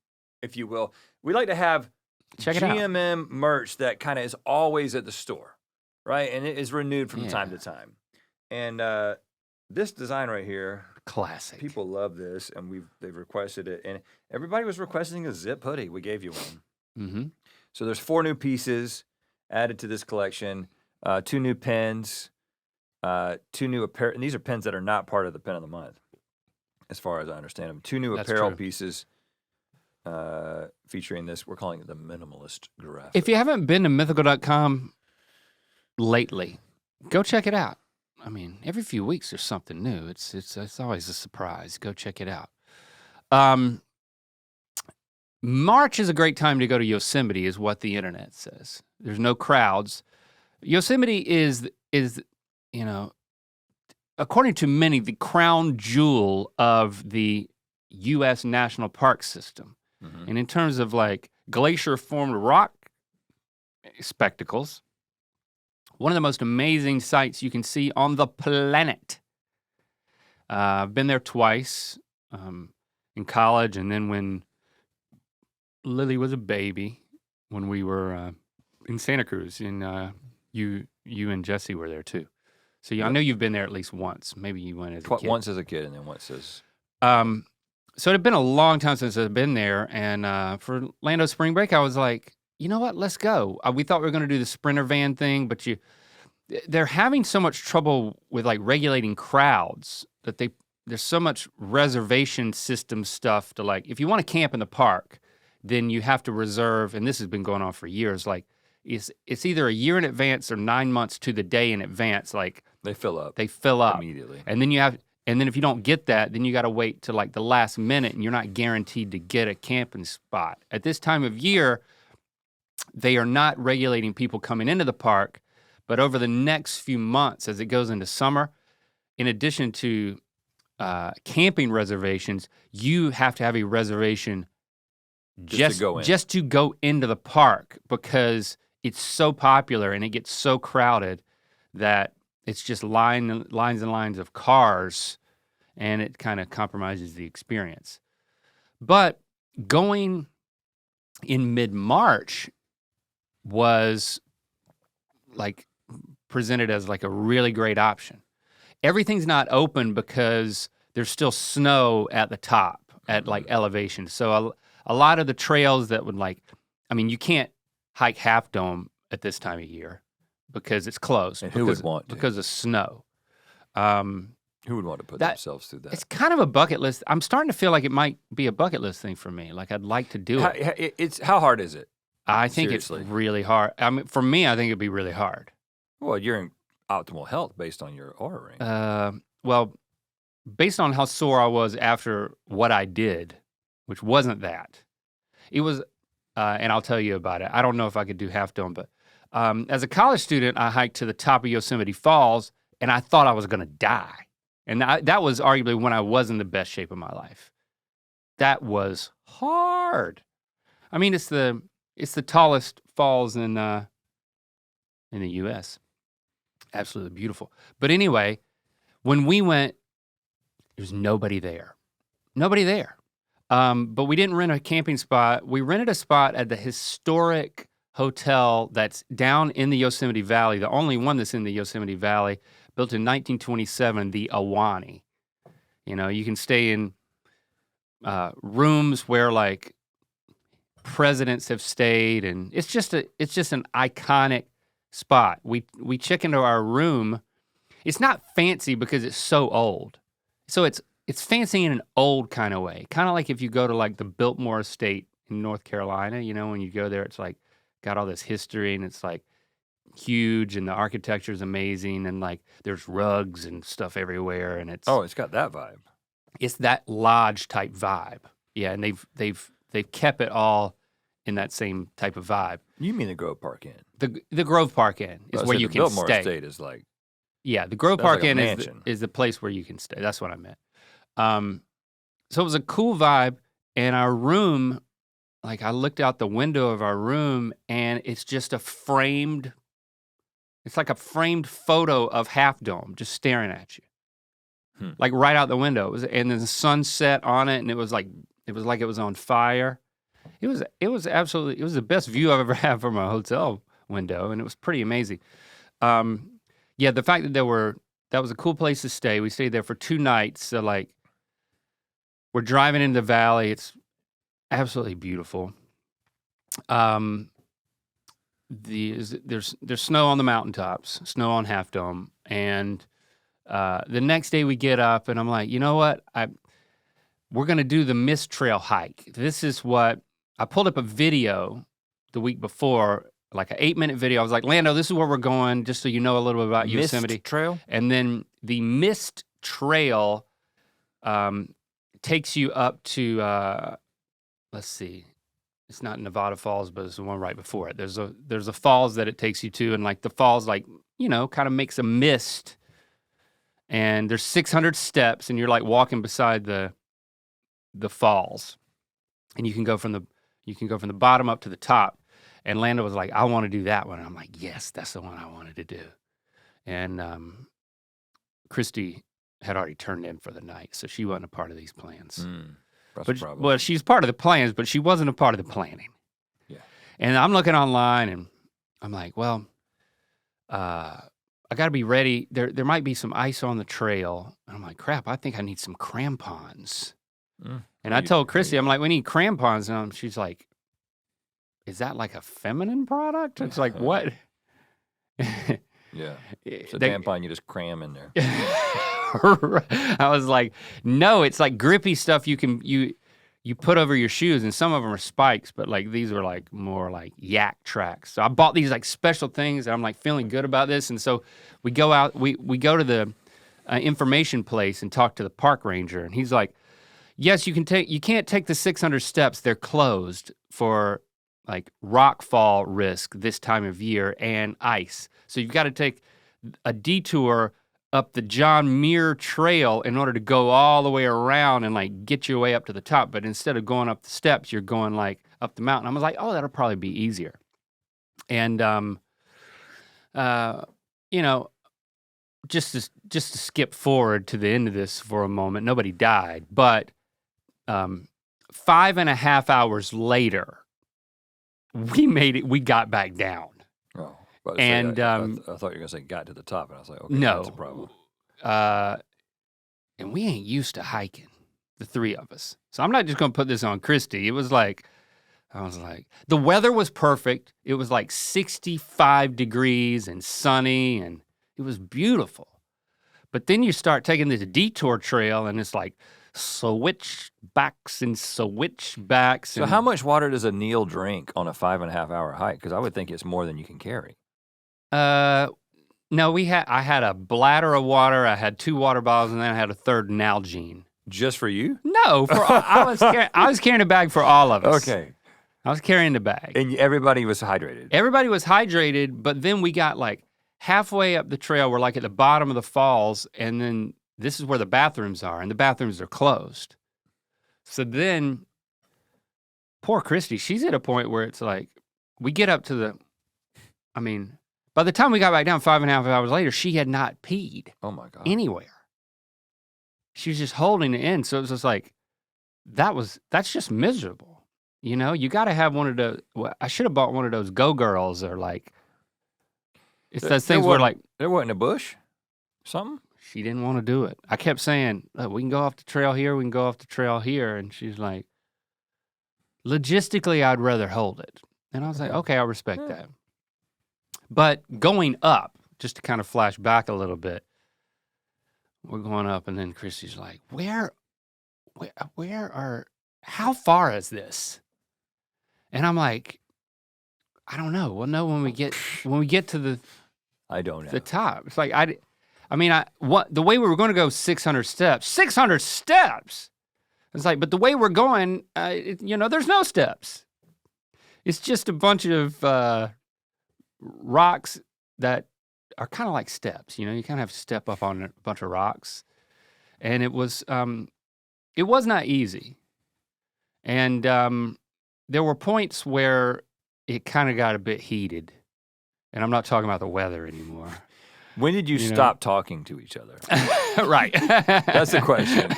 if you will. We like to have Check it out. GMM merch that kind of is always at the store, right? And it is renewed from time to time. And this design right here, Classic. people love this, and they've requested it. And everybody was requesting a zip hoodie. We gave you one. Mm-hmm. So there's 4 new pieces added to this collection, 2 new pens, 2 new apparel, and these are pens that are not part of the pen of the month, as far as I understand them. 2 new apparel pieces featuring this. We're calling it the Minimalist Graphic. If you haven't been to mythical.com lately, go check it out. I mean, every few weeks there's something new. It's always a surprise. Go check it out. March is a great time to go to Yosemite, is what the internet says. There's no crowds. Yosemite is according to many, the crown jewel of the U.S. National Park System. Mm-hmm. And in terms of like glacier-formed rock spectacles, one of the most amazing sights you can see on the planet. I've been there twice in college, and then when Lily was a baby, when we were in Santa Cruz, and you and Jesse were there too. So I know you've been there at least once. Maybe you went as a kid. Once as a kid, and then once as... So it had been a long time since I'd been there, and for Orlando Spring Break, I was like, you know what, let's go. We thought we were going to do the Sprinter van thing, but they're having so much trouble with like regulating crowds that there's so much reservation system stuff to like, if you want to camp in the park, then you have to reserve, and this has been going on for years, like it's either a year in advance or 9 months to the day in advance. Like They fill up immediately. And then if you don't get that, then you got to wait till like the last minute, and you're not guaranteed to get a camping spot. At this time of year, they are not regulating people coming into the park, but over the next few months, as it goes into summer, in addition to camping reservations, you have to have a reservation just to go into the park, because it's so popular and it gets so crowded that it's just lines and lines of cars, and it kind of compromises the experience. But going in mid-March was like presented as like a really great option. Everything's not open because there's still snow at the top at like elevation. So a lot of the trails that would you can't hike Half Dome at this time of year because it's closed. And who would want to? Because of snow. Who would want to put themselves through that? It's kind of a bucket list. I'm starting to feel like it might be a bucket list thing for me. Like I'd like to do it. How hard is it? I think Seriously. It's really hard. I mean, for me, I think it'd be really hard. Well, you're in optimal health based on your aura ring. Well, based on how sore I was after what I did, which wasn't that. It was, and I'll tell you about it. I don't know if I could do Half Dome, but as a college student, I hiked to the top of Yosemite Falls, and I thought I was gonna die. And that was arguably when I was in the best shape of my life. That was hard. I mean, it's the tallest falls in the U.S. Absolutely beautiful. But anyway, when we went, there was nobody there. Nobody there. But we didn't rent a camping spot. We rented a spot at the historic hotel that's down in the Yosemite Valley, the only one that's in the Yosemite Valley, built in 1927, the Ahwahnee. You know, you can stay in rooms where like presidents have stayed, and it's just an iconic spot. We check into our room. It's not fancy because it's so old. So it's fancy in an old kind of way. Kind of like if you go to like the Biltmore Estate in North Carolina, you know, when you go there, it's like got all this history and it's like huge and the architecture is amazing and like there's rugs and stuff everywhere and it's it's got that vibe. It's that lodge type vibe. Yeah, and they've kept it all in that same type of vibe. You mean the Grove Park Inn? The Grove Park Inn is where you can Biltmore stay. Estate is like the Grove Park like Inn is the place where you can stay. That's what I meant. So it was a cool vibe, and our room, like I looked out the window of our room, and it's just it's like a framed photo of Half Dome just staring at you. Like right out the window. And then the sun set on it, and it was like it was on fire. It was the best view I've ever had from a hotel window, and it was pretty amazing. The fact that that was a cool place to stay. We stayed there for 2 nights. So like we're driving into the valley. It's absolutely beautiful. There's snow on the mountaintops, snow on Half Dome, and the next day we get up and I'm like, you know what? We're gonna do the Mist Trail hike. This is what I pulled up a video the week before, like an 8-minute video. I was like, Lando, this is where we're going, just so you know a little bit about Yosemite. Mist Trail? And then the Mist Trail takes you up to let's see. It's not Nevada Falls, but it's the one right before it. There's a falls that it takes you to, and like the falls, like, you know, kind of makes a mist. And there's 600 steps, and you're like walking beside the falls, and you can go from the bottom up to the top. And Lando was like, I want to do that one. And I'm like, yes, that's the one I wanted to do. And Christy had already turned in for the night, so she wasn't a part of these plans. Well, she's part of the plans, but she wasn't a part of the planning. Yeah. And I'm looking online, and I'm like, well, I got to be ready. There might be some ice on the trail. And I'm like, crap, I think I need some crampons. And I told Christy, I'm like, we need crampons. And she's like, is that like a feminine product? It's like, what? Yeah. It's a tampon you just cram in there. I was like, no, it's like grippy stuff you put over your shoes, and some of them are spikes, but like these were like more like yak tracks. So I bought these like special things, and I'm like feeling good about this. And so we go out, we go to the information place and talk to the park ranger, and he's like, yes, you can't take the 600 steps. They're closed for like rock fall risk this time of year and ice. So you've got to take a detour up the John Muir Trail in order to go all the way around and like get your way up to the top. But instead of going up the steps, you're going like up the mountain. I was like, oh, that'll probably be easier. And you know, just to skip forward to the end of this for a moment, nobody died, but 5.5 hours later, we got back down. Oh. And I thought you were gonna say got to the top, and I was like, okay, no, that's a problem. And we ain't used to hiking, the 3 of us. So I'm not just gonna put this on Christy. It was like, I was like, the weather was perfect. It was like 65 degrees and sunny, and it was beautiful. But then you start taking this detour trail, and it's like switchbacks and switchbacks. So how much water does a Neil drink on a 5.5 hour hike? Because I would think it's more than you can carry. No, I had a bladder of water, I had 2 water bottles, and then I had a third Nalgene. Just for you? No, I was carrying a bag for all of us. Okay. I was carrying the bag. And everybody was hydrated. Everybody was hydrated, but then we got like halfway up the trail, we're like at the bottom of the falls, and then this is where the bathrooms are, and the bathrooms are closed. So then, poor Christy, she's at a point where it's like, we get up to by the time we got back down 5.5 hours later, she had not peed. Oh my God. Anywhere. She was just holding it in. So it was just like, that's just miserable. You know, you got to have one of those. Well, I should have bought one of those Go Girls or like. It's those things where like there wasn't a bush, something. She didn't want to do it. I kept saying, we can go off the trail here, we can go off the trail here. And she's like, logistically, I'd rather hold it. And I was like, okay, I respect that. But going up, just to kind of flash back a little bit, we're going up and then Christy's like, how far is this? And I'm like, I don't know. We'll know when we get to the I don't know. The top. It's like the way we were going to go 600 steps. 600 steps. It's like, but the way we're going, there's no steps. It's just a bunch of rocks that are kind of like steps. You know, you kind of have to step up on a bunch of rocks, and it was not easy. And there were points where it kind of got a bit heated, and I'm not talking about the weather anymore. When did you stop talking to each other? Right. That's the question.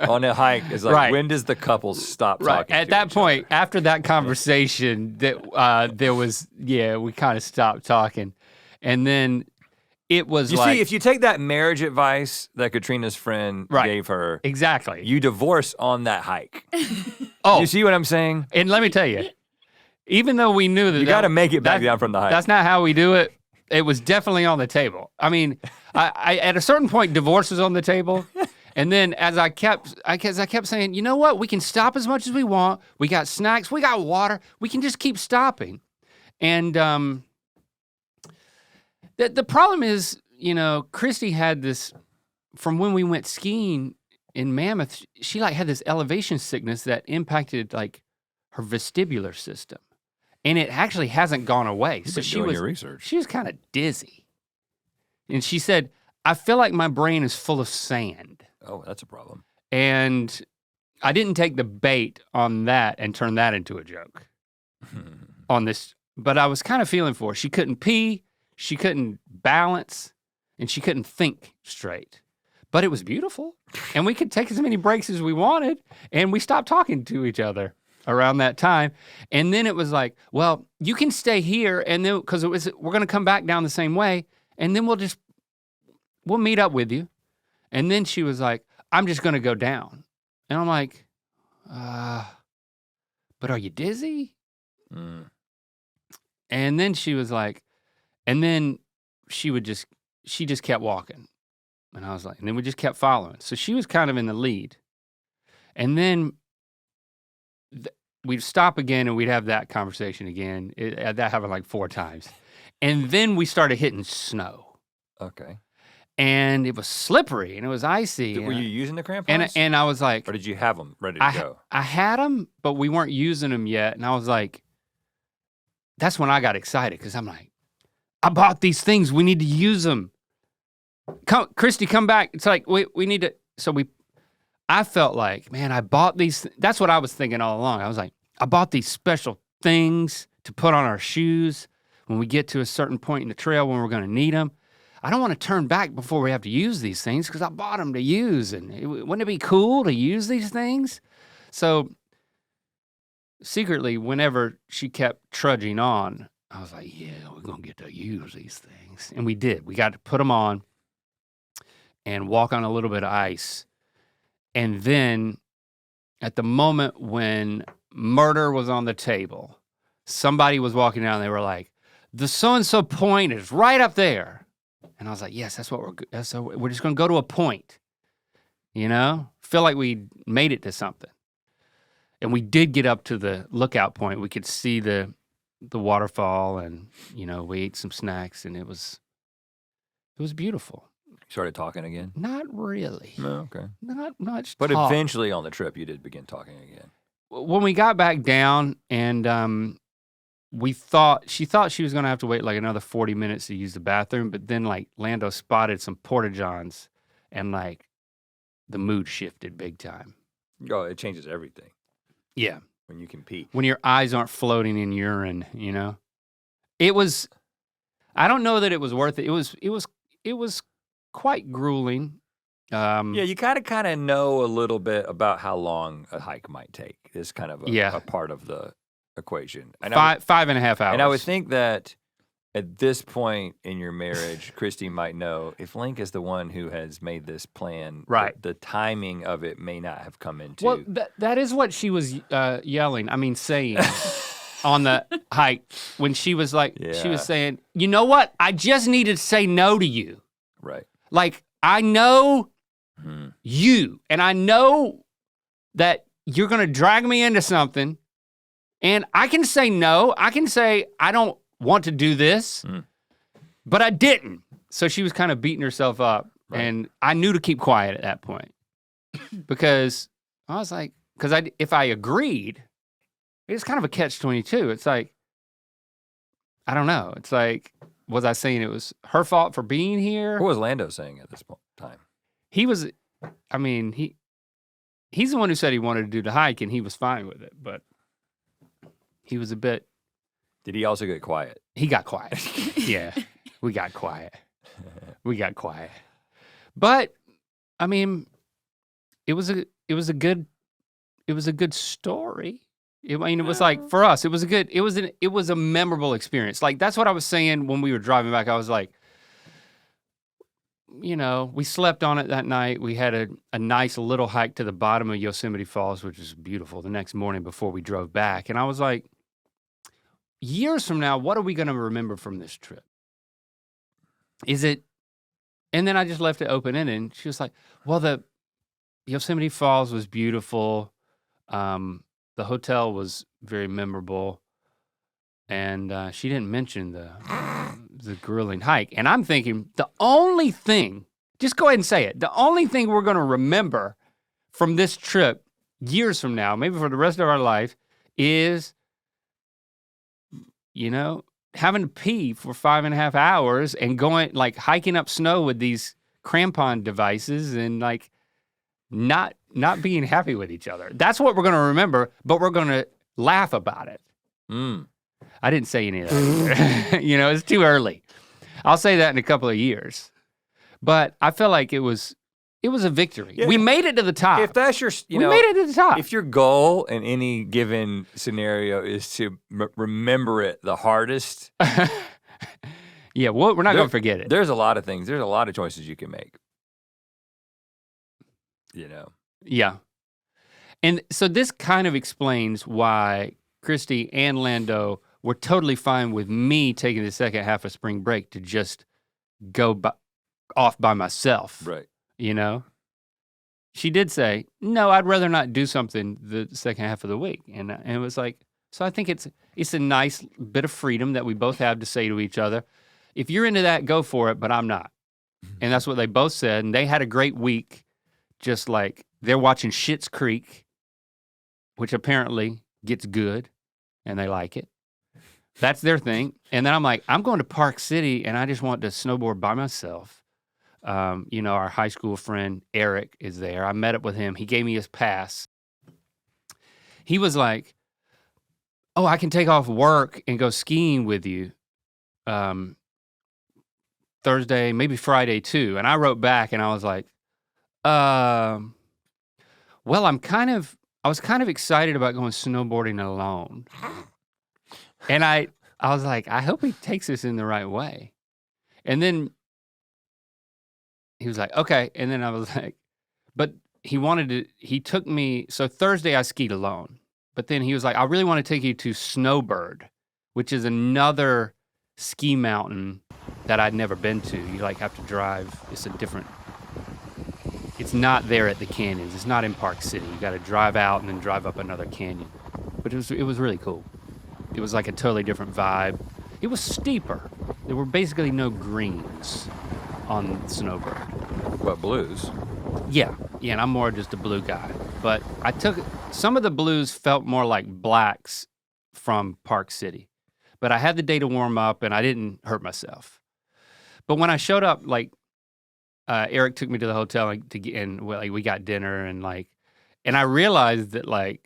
On a hike, it's like, right. When does the couple stop talking At that point, after that conversation, there was, we kind of stopped talking. And then it was see, if you take that marriage advice that Katrina's friend gave her. Exactly. You divorce on that hike. Oh. You see what I'm saying? And let me tell you, even though we knew that you got to make it back down from the hike. That's not how we do it. It was definitely on the table. I mean, I at a certain point, divorce was on the table. And then as I kept saying, you know what? We can stop as much as we want. We got snacks. We got water. We can just keep stopping. And the problem is, Christy had this, from when we went skiing in Mammoth, she like had this elevation sickness that impacted like her vestibular system. And it actually hasn't gone away. So she was kind of dizzy. And she said, I feel like my brain is full of sand. Oh, that's a problem. And I didn't take the bait on that and turn that into a joke on this. But I was kind of feeling for her. She couldn't pee, she couldn't balance, and she couldn't think straight. But it was beautiful. And we could take as many breaks as we wanted. And we stopped talking to each other around that time. And then it was like, well, you can stay here, and then because we're going to come back down the same way, and then we'll meet up with you. And then she was like, I'm just going to go down. And I'm like, but are you dizzy? And then she was like, and then she just kept walking. And I was like, and then we just kept following. So she was kind of in the lead. And then we'd stop again and we'd have that conversation again. That happened like 4 times. And then we started hitting snow. Okay. And it was slippery and it was icy. Were you using the crampons? And I was like... Or did you have them ready to go? I had them, but we weren't using them yet. And I was like, that's when I got excited because I'm like, I bought these things. We need to use them. Christy, come back. It's like, we need to... So I felt like, man, I bought these. That's what I was thinking all along. I was like, I bought these special things to put on our shoes when we get to a certain point in the trail when we're going to need them. I don't want to turn back before we have to use these things because I bought them to use. And wouldn't it be cool to use these things? So secretly, whenever she kept trudging on, I was like, yeah, we're going to get to use these things. And we did. We got to put them on and walk on a little bit of ice. And then at the moment when murder was on the table, somebody was walking down and they were like, the so-and-so point is right up there. And I was like, yes, so we're just going to go to a point, feel like we made it to something. And we did get up to the lookout point. We could see the waterfall and, we ate some snacks and it was beautiful. Started talking again? Not really. No, okay. Not much But talk. Eventually on the trip, you did begin talking again. When we got back down and she thought she was going to have to wait like another 40 minutes to use the bathroom, but then like Lando spotted some Porta-Johns and like the mood shifted big time. Oh, it changes everything. Yeah. When you can pee. When your eyes aren't floating in urine, It was, I don't know that it was worth it. It was quite grueling. Yeah, you kind of know a little bit about how long a hike might take. Is kind of a part of the equation. And 5.5 hours. And I would think that at this point in your marriage, Christy might know if Link is the one who has made this plan, right? The timing of it may not have come into. Well, that is what she was saying on the hike when she was like, she was saying, you know what? I just need to say no to you. Right. Like, I know you, and I know that you're going to drag me into something, and I can say no. I can say, I don't want to do this, but I didn't. So she was kind of beating herself up, and I knew to keep quiet at that point because I was like, if I agreed, it's kind of a catch-22. It's like, I don't know. It's like, was I saying it was her fault for being here? What was Lando saying at this time? He was, he's the one who said he wanted to do the hike, and he was fine with it, but he was a bit. Did he also get quiet? He got quiet. Yeah, we got quiet. But I mean, it was a good story. It was like, for us, it was a memorable experience. Like, that's what I was saying when we were driving back. I was like, we slept on it that night. We had a nice little hike to the bottom of Yosemite Falls, which is beautiful, the next morning before we drove back. And I was like, years from now, what are we going to remember from this trip? And then I just left it open-ended. And she was like, well, the Yosemite Falls was beautiful. The hotel was very memorable. And she didn't mention the grueling hike. And I'm thinking, the only thing, just go ahead and say it, the only thing we're going to remember from this trip years from now, maybe for the rest of our life, is having to pee for 5.5 hours and going, like, hiking up snow with these crampon devices and, like, not being happy with each other. That's what we're going to remember, but we're going to laugh about it. I didn't say any of that. It's too early. I'll say that in a couple of years. But I feel like it was a victory. Yeah. We made it to the top. If that's your, we made it to the top. If your goal in any given scenario is to remember it the hardest. Yeah, we're not going to forget it. There's a lot of things. There's a lot of choices you can make. Yeah. And so this kind of explains why Christy and Lando were totally fine with me taking the second half of spring break to just go off by myself. Right. She did say, no, I'd rather not do something the second half of the week. And it was like, so I think it's a nice bit of freedom that we both have to say to each other, if you're into that, go for it, but I'm not. And that's what they both said. And they had a great week, just like they're watching Schitt's Creek, which apparently gets good and they like it. That's their thing. And then I'm like, I'm going to Park City and I just want to snowboard by myself. Our high school friend, Eric, is there. I met up with him. He gave me his pass. He was like, oh, I can take off work and go skiing with you Thursday, maybe Friday too. And I wrote back and I was like, well, I was kind of excited about going snowboarding alone. And I was like, I hope he takes this in the right way. And then he was like, okay. And then I was like, but he took me, so Thursday I skied alone. But then he was like, I really want to take you to Snowbird, which is another ski mountain that I'd never been to. You have to drive, it's not there at the canyons. It's not in Park City. You got to drive out and then drive up another canyon. But it was really cool. It was like a totally different vibe. It was steeper. There were basically no greens on Snowbird. What, blues? Yeah, and I'm more just a blue guy. But some of the blues felt more like blacks from Park City. But I had the day to warm up and I didn't hurt myself. But when I showed up, Eric took me to the hotel we got dinner and I realized that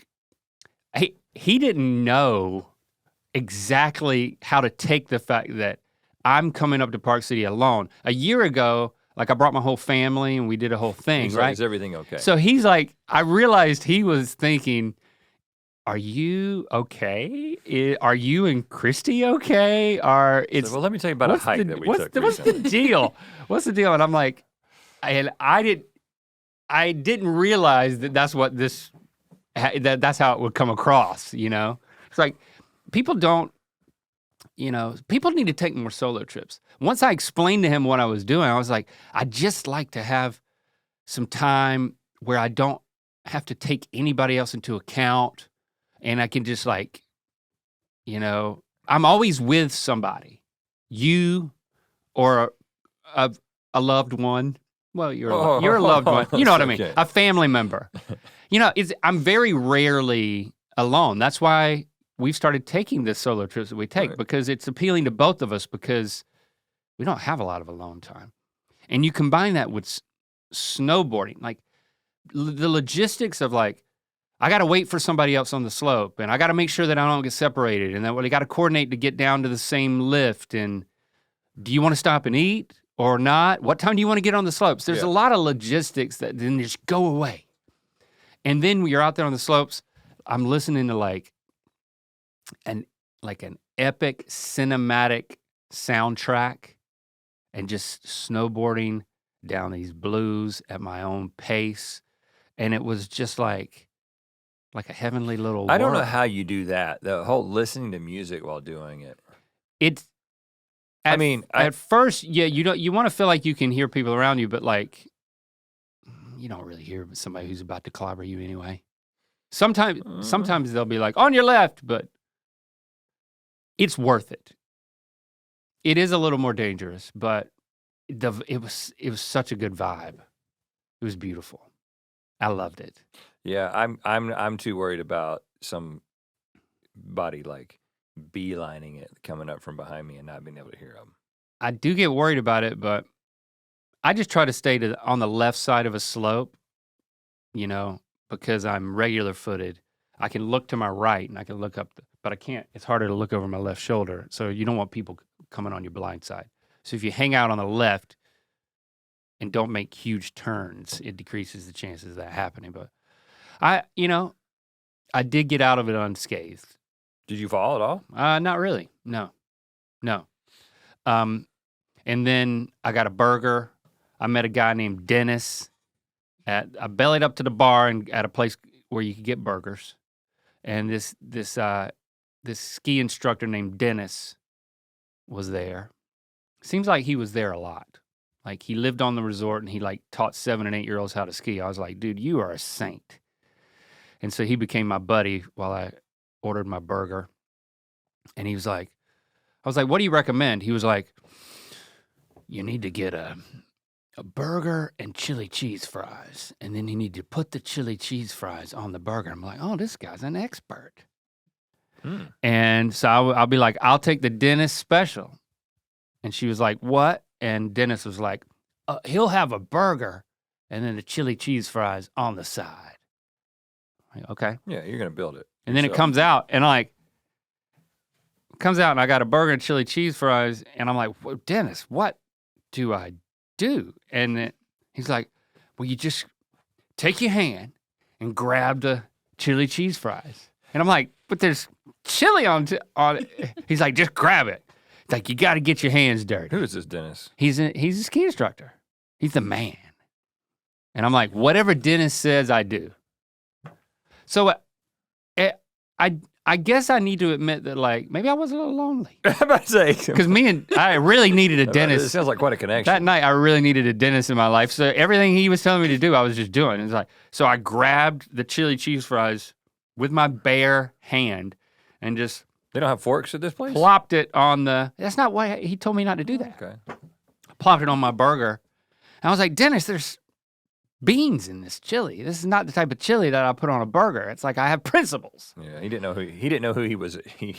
he didn't know exactly how to take the fact that I'm coming up to Park City alone. A year ago, Like I brought my whole family and we did a whole thing, He's right? like, is everything okay? So he's like, I realized he was thinking, are you okay? Are you and Christy okay? So, well, let me tell you about a hike that we took What's the recently. deal? What's the deal? And I'm like, and I didn't realize that that's what that's how it would come across, you know? It's like, people don't, people need to take more solo trips. Once I explained to him what I was doing, I was like, I'd just like to have some time where I don't have to take anybody else into account and I can just like, I'm always with somebody, you or a loved one. Well, you're a loved one. You know what I mean? Okay. A family member. I'm very rarely alone. That's why we've started taking the solo trips that we take, because it's appealing to both of us because we don't have a lot of alone time. And you combine that with snowboarding, like the logistics of like, I gotta wait for somebody else on the slope and I gotta make sure that I don't get separated and that we gotta coordinate to get down to the same lift, and do you wanna stop and eat or not? What time do you wanna get on the slopes? There's a lot of logistics that then just go away. And then when you're out there on the slopes, I'm listening to like an epic cinematic soundtrack and just snowboarding down these blues at my own pace. And it was just like a heavenly little world. I don't know how you do that, the whole listening to music while doing it. At first, yeah, you want to feel like you can hear people around you, but like, you don't really hear somebody who's about to clobber you anyway. Sometimes they'll be like, on your left, but it's worth it. It is a little more dangerous, but it was such a good vibe. It was beautiful. I loved it. Yeah, I'm too worried about somebody like beelining it, coming up from behind me and not being able to hear them. I do get worried about it, but I just try to stay on the left side of a slope, because I'm regular footed. I can look to my right and I can look up, but I can't. It's harder to look over my left shoulder. So you don't want people coming on your blind side. So if you hang out on the left and don't make huge turns, it decreases the chances of that happening. But I did get out of it unscathed. Did you fall at all? Not really. No. And then I got a burger. I met a guy named Dennis. I bellied up to the bar and at a place where you could get burgers. And this ski instructor named Dennis was there. Seems like he was there a lot. Like he lived on the resort and he like taught 7 and 8-year-olds how to ski. I was like, dude, you are a saint. And so he became my buddy while I ordered my burger. And I was like, what do you recommend? He was like, you need to get a burger and chili cheese fries. And then you need to put the chili cheese fries on the burger. I'm like, oh, this guy's an expert. And so I'll be like, I'll take the Dennis special. And she was like, what? And Dennis was like, he'll have a burger and then the chili cheese fries on the side. I'm like, okay. Yeah, you're going to build it. And then it comes out and I got a burger and chili cheese fries. And I'm like, well, Dennis, what do I do? And then he's like, well, you just take your hand and grab the chili cheese fries. And I'm like, but there's chili on it. He's like, just grab it. It's like, you got to get your hands dirty. Who is this Dennis? He's a ski instructor. He's the man. And I'm like, whatever Dennis says, I do. So I guess I need to admit that, like, maybe I was a little lonely. I'm about to say. Because I really needed a dentist. It sounds like quite a connection. That night, I really needed a dentist in my life. So everything he was telling me to do, I was just doing. It's like, so I grabbed the chili cheese fries with my bare hand and just They don't have forks at this place? plopped it on that's not why he told me not to do that. Okay. Plopped it on my burger. And I was like, Dennis, there's beans in this chili. This is not the type of chili that I put on a burger. It's like, I have principles. Yeah, he didn't know who he was. He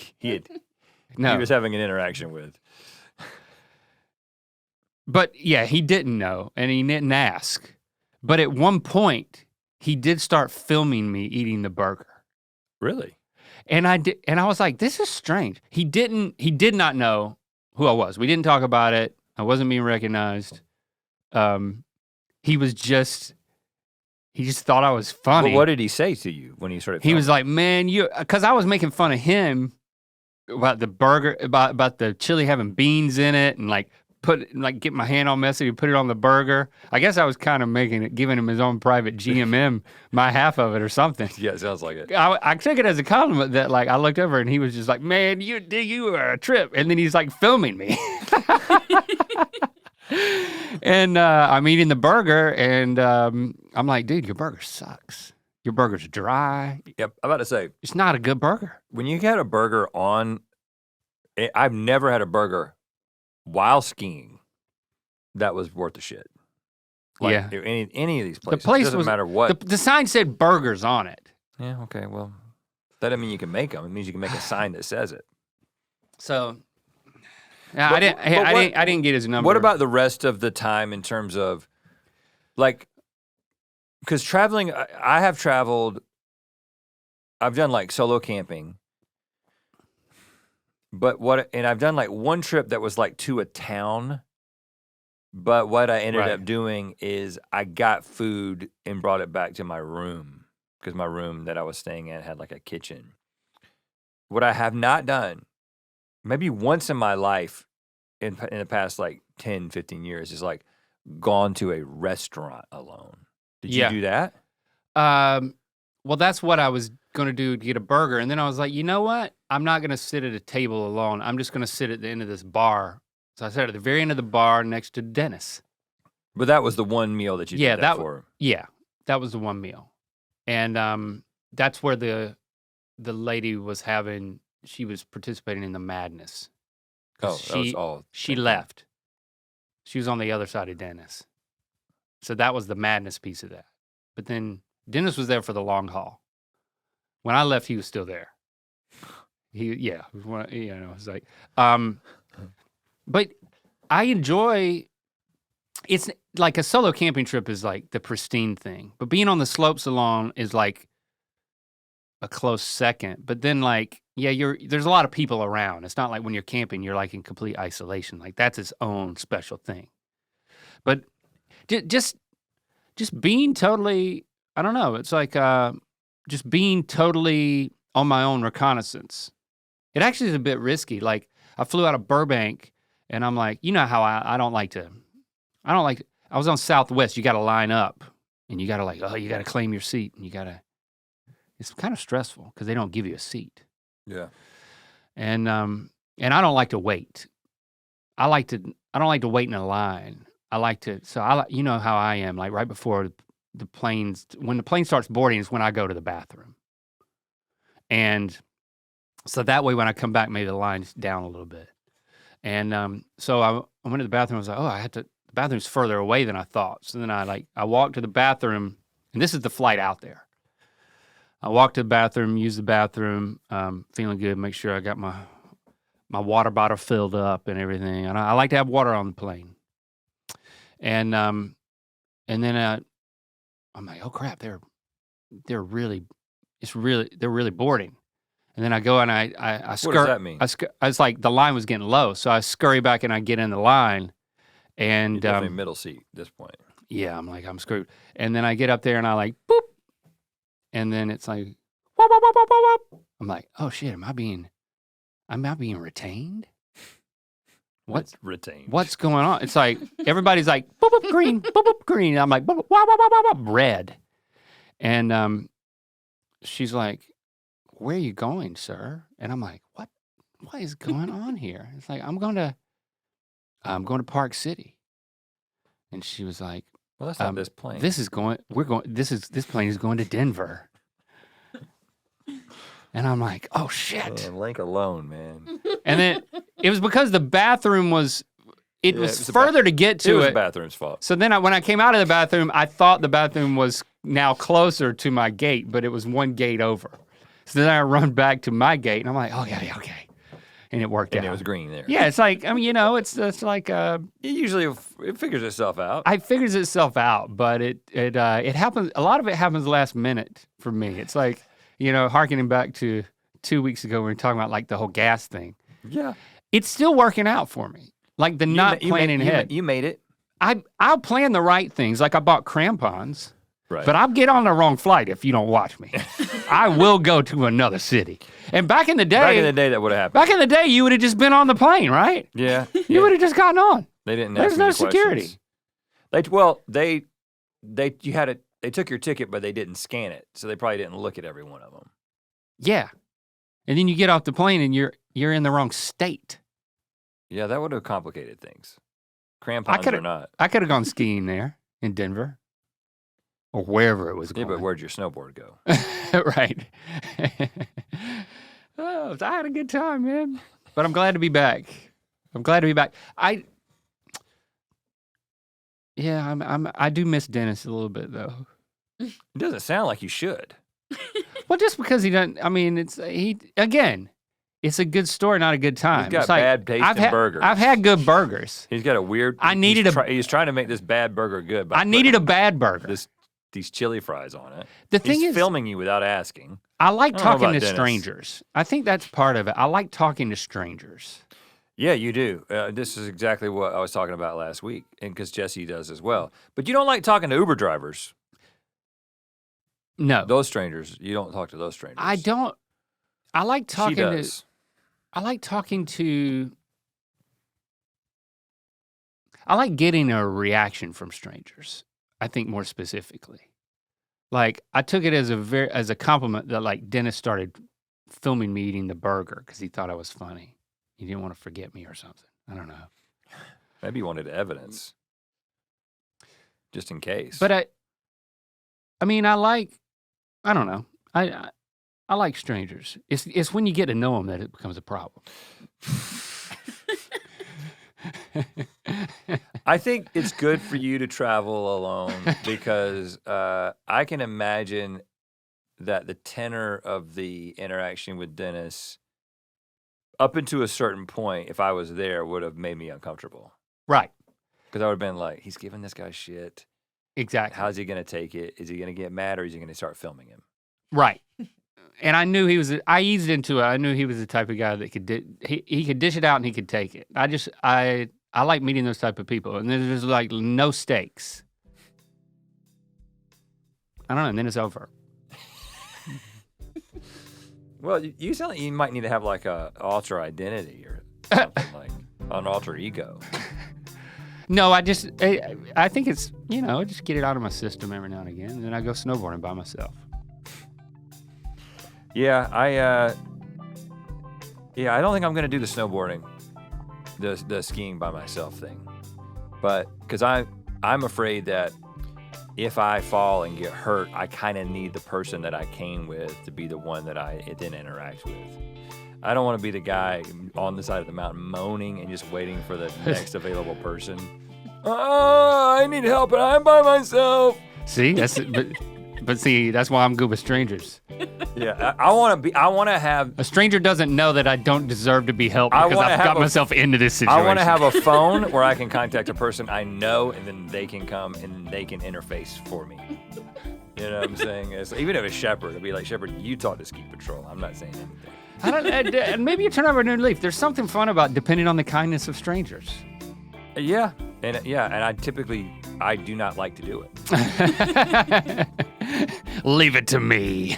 No. was having an interaction with. But yeah, he didn't know and he didn't ask. But at one point, he did start filming me eating the burger. Really? And I was like, this is strange. He did not know who I was. We didn't talk about it. I wasn't being recognized. he just thought I was funny. Well, what did he say to you when he started? He was like, man, because I was making fun of him about the burger, about the chili having beans in it, and like get my hand all messy and put it on the burger. I guess I was kind of giving him his own private GMM, my half of it or something. Yeah, it sounds like it. I took it as a compliment that like I looked over and he was just like, man, you are a trip. And then he's like filming me. And I'm eating the burger and I'm like, dude, your burger sucks. Your burger's dry. Yep, I'm about to say. It's not a good burger. When you get a burger I've never had a burger while skiing that was worth the shit. Like, yeah. Any of these places. The place doesn't matter what. The sign said burgers on it. Yeah, okay, well, that doesn't mean you can make them. It means you can make a sign that says it. So, I didn't get his number. What about the rest of the time in terms of, like, because traveling, I have traveled, I've done like solo camping, and I've done like one trip that was like to a town, but what I ended up doing is I got food and brought it back to my room because my room that I was staying at had like a kitchen. What I have not done, maybe once in my life in the past like 10, 15 years, is like gone to a restaurant alone. Did you do that? Well, that's what I was going to do to get a burger. And then I was like, you know what? I'm not going to sit at a table alone. I'm just going to sit at the end of this bar. So I sat at the very end of the bar next to Dennis. But that was the one meal that you did that for. Yeah, that was the one meal. And that's where the lady was she was participating in the madness. Oh, that was all. She left. She was on the other side of Dennis. So that was the madness piece of that. But then Dennis was there for the long haul. When I left, he was still there. It was like, but I enjoy, it's like a solo camping trip is like the pristine thing, but being on the slopes alone is like a close second. But then like, there's a lot of people around. It's not like when you're camping, you're like in complete isolation. Like that's its own special thing. But just being totally, I don't know, it's like just being totally on my own reconnaissance. It actually is a bit risky. Like I flew out of Burbank and I'm like, you know how I was on Southwest, you gotta line up and you gotta you gotta claim your seat and it's kind of stressful because they don't give you a seat. Yeah. And I don't like to wait. I don't like to wait in a line. You know how I am, like right before when the plane starts boarding is when I go to the bathroom. And so that way when I come back, maybe the line's down a little bit. And so I went to the bathroom, I was like, the bathroom's further away than I thought. So then I walked to the bathroom, and this is the flight out there. I walked to the bathroom, used the bathroom, feeling good, make sure I got my water bottle filled up and everything. And I like to have water on the plane. And then I'm like, oh crap, they're really boarding. And then I go and I scurry. What does that mean? I was like, the line was getting low, so I scurry back and I get in the line. And you're definitely middle seat at this point. Yeah, I'm screwed. And then I get up there and I like boop, and then it's like whoop, whoop, whoop, whoop, whoop. I'm like, oh shit, am I being retained? What's retained? What's going on? It's like everybody's like boop boop green, boop boop green. I'm like boop boop wah, wah, wah, wah, wah, red. And she's like, where are you going, sir? And I'm like, what is going on here? It's like, I'm going to Park City. And she was like, well, that's not this plane. This plane is going to Denver. And I'm like, oh shit. Man, Link alone, man. And then it was because the bathroom was further to get to it. It was the bathroom's fault. So then when I came out of the bathroom, I thought the bathroom was now closer to my gate, but it was one gate over. So then I run back to my gate, and I'm like, okay. And it worked out. And it was green there. Yeah, it's like, I mean, it's like... it usually figures itself out. It figures itself out, but it happens, a lot of it happens last minute for me. It's like, harkening back to 2 weeks ago when we were talking about like the whole gas thing. Yeah. It's still working out for me. Like not planning ahead. You made it. I'll plan the right things. Like I bought crampons, Right. but I'll get on the wrong flight if you don't watch me. I will go to another city. And back in the day, that would have happened. back in the day, you would have just been on the plane, right? Yeah. You would have just gotten on. They didn't. There's ask no any security. questions. They took your ticket, but they didn't scan it, so they probably didn't look at every one of them. Yeah. And then you get off the plane and you're in the wrong state. Yeah, that would have complicated things. Crampons or not. I could have gone skiing there in Denver. Or wherever it was Yeah, going. but where'd your snowboard go? Right. Oh, I had a good time, man. But I'm glad to be back. I do miss Dennis a little bit though. It doesn't sound like you should. Well, just because he doesn't. I mean, it's a good story, not a good time. He's got It's like, bad taste in burgers. I've had good burgers. He's got a weird. He's trying to make this bad burger good. I needed a bad burger. These chili fries on it. The thing He's is, filming you without asking. I like talking to Dennis. strangers. I think that's part of it. I like talking to strangers. Yeah, you do. This is exactly what I was talking about last week, and because Jesse does as well. But you don't like talking to Uber drivers. No, Those strangers, you don't talk to those strangers. I don't. I like talking She does. I like talking to. I like getting a reaction from strangers. I think more specifically, like I took it as a compliment that like Dennis started filming me eating the burger because he thought I was funny. He didn't want to forget me or something. I don't know. Maybe you wanted evidence, just in case. But I mean, I don't know. I like strangers. It's when you get to know them that it becomes a problem. I think it's good for you to travel alone because I can imagine that the tenor of the interaction with Dennis, up into a certain point, if I was there, would have made me uncomfortable. Right. Because I would have been like, he's giving this guy shit. Exactly. How's he going to take it? Is he going to get mad or is he going to start filming him? Right. And I knew I eased into it. I knew he was the type of guy that he could dish it out and he could take it. I like meeting those type of people. And then there's like no stakes. I don't know, and then it's over. Well, you sound like you might need to have like a alter identity or something like an alter ego. No, I think it's, I just get it out of my system every now and again, and then I go snowboarding by myself. Yeah, I don't think I'm gonna do the snowboarding, the skiing by myself thing, but because I'm afraid that if I fall and get hurt, I kind of need the person that I came with to be the one that I then interact with. I don't want to be the guy on the side of the mountain moaning and just waiting for the next available person. Oh, I need help and I'm by myself. See, but see, that's why I'm good with strangers. Yeah, I want to have. A stranger doesn't know that I don't deserve to be helped because I've got myself into this situation. I want to have a phone where I can contact a person I know and then they can come and they can interface for me. You know what I'm saying? Even if it's Shepard, it'd be like, Shepard, you talk to Ski Patrol. I'm not saying anything. And maybe you turn over a new leaf. There's something fun about depending on the kindness of strangers. Yeah, and I do not like to do it. Leave it to me.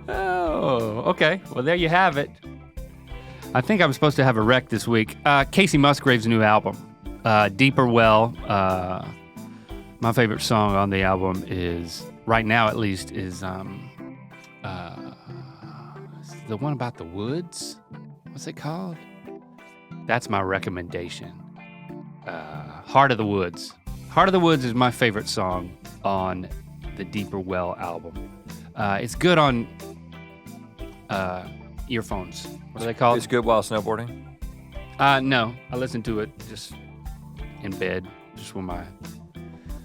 Oh, okay. Well, there you have it. I think I'm supposed to have a rec this week. Casey Musgrave's new album, Deeper Well. My favorite song on the album is, right now at least, is the one about the woods. What's it called? That's my recommendation. Heart of the Woods. Heart of the Woods is my favorite song on the Deeper Well album. It's good on earphones. What are they called? It's good while snowboarding? No, I listen to it just in bed, just with my...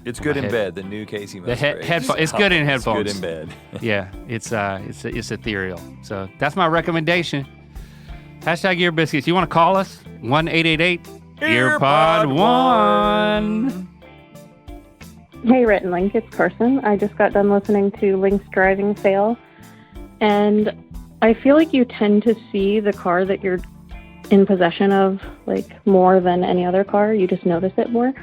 It's good in bed, the new Casey Musgrave. It's good in headphones. It's good in bed. Yeah, it's ethereal. So that's my recommendation. Hashtag Ear Biscuits. You want to call us? 1-888-EARPOD1. Hey, Rhett Link, it's Carson. I just got done listening to Link's driving fail, and I feel like you tend to see the car that you're in possession of like more than any other car. You just notice it more.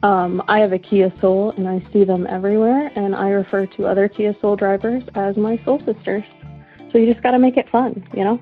I have a Kia Soul, and I see them everywhere, and I refer to other Kia Soul drivers as my soul sisters. So you just got to make it fun, you know?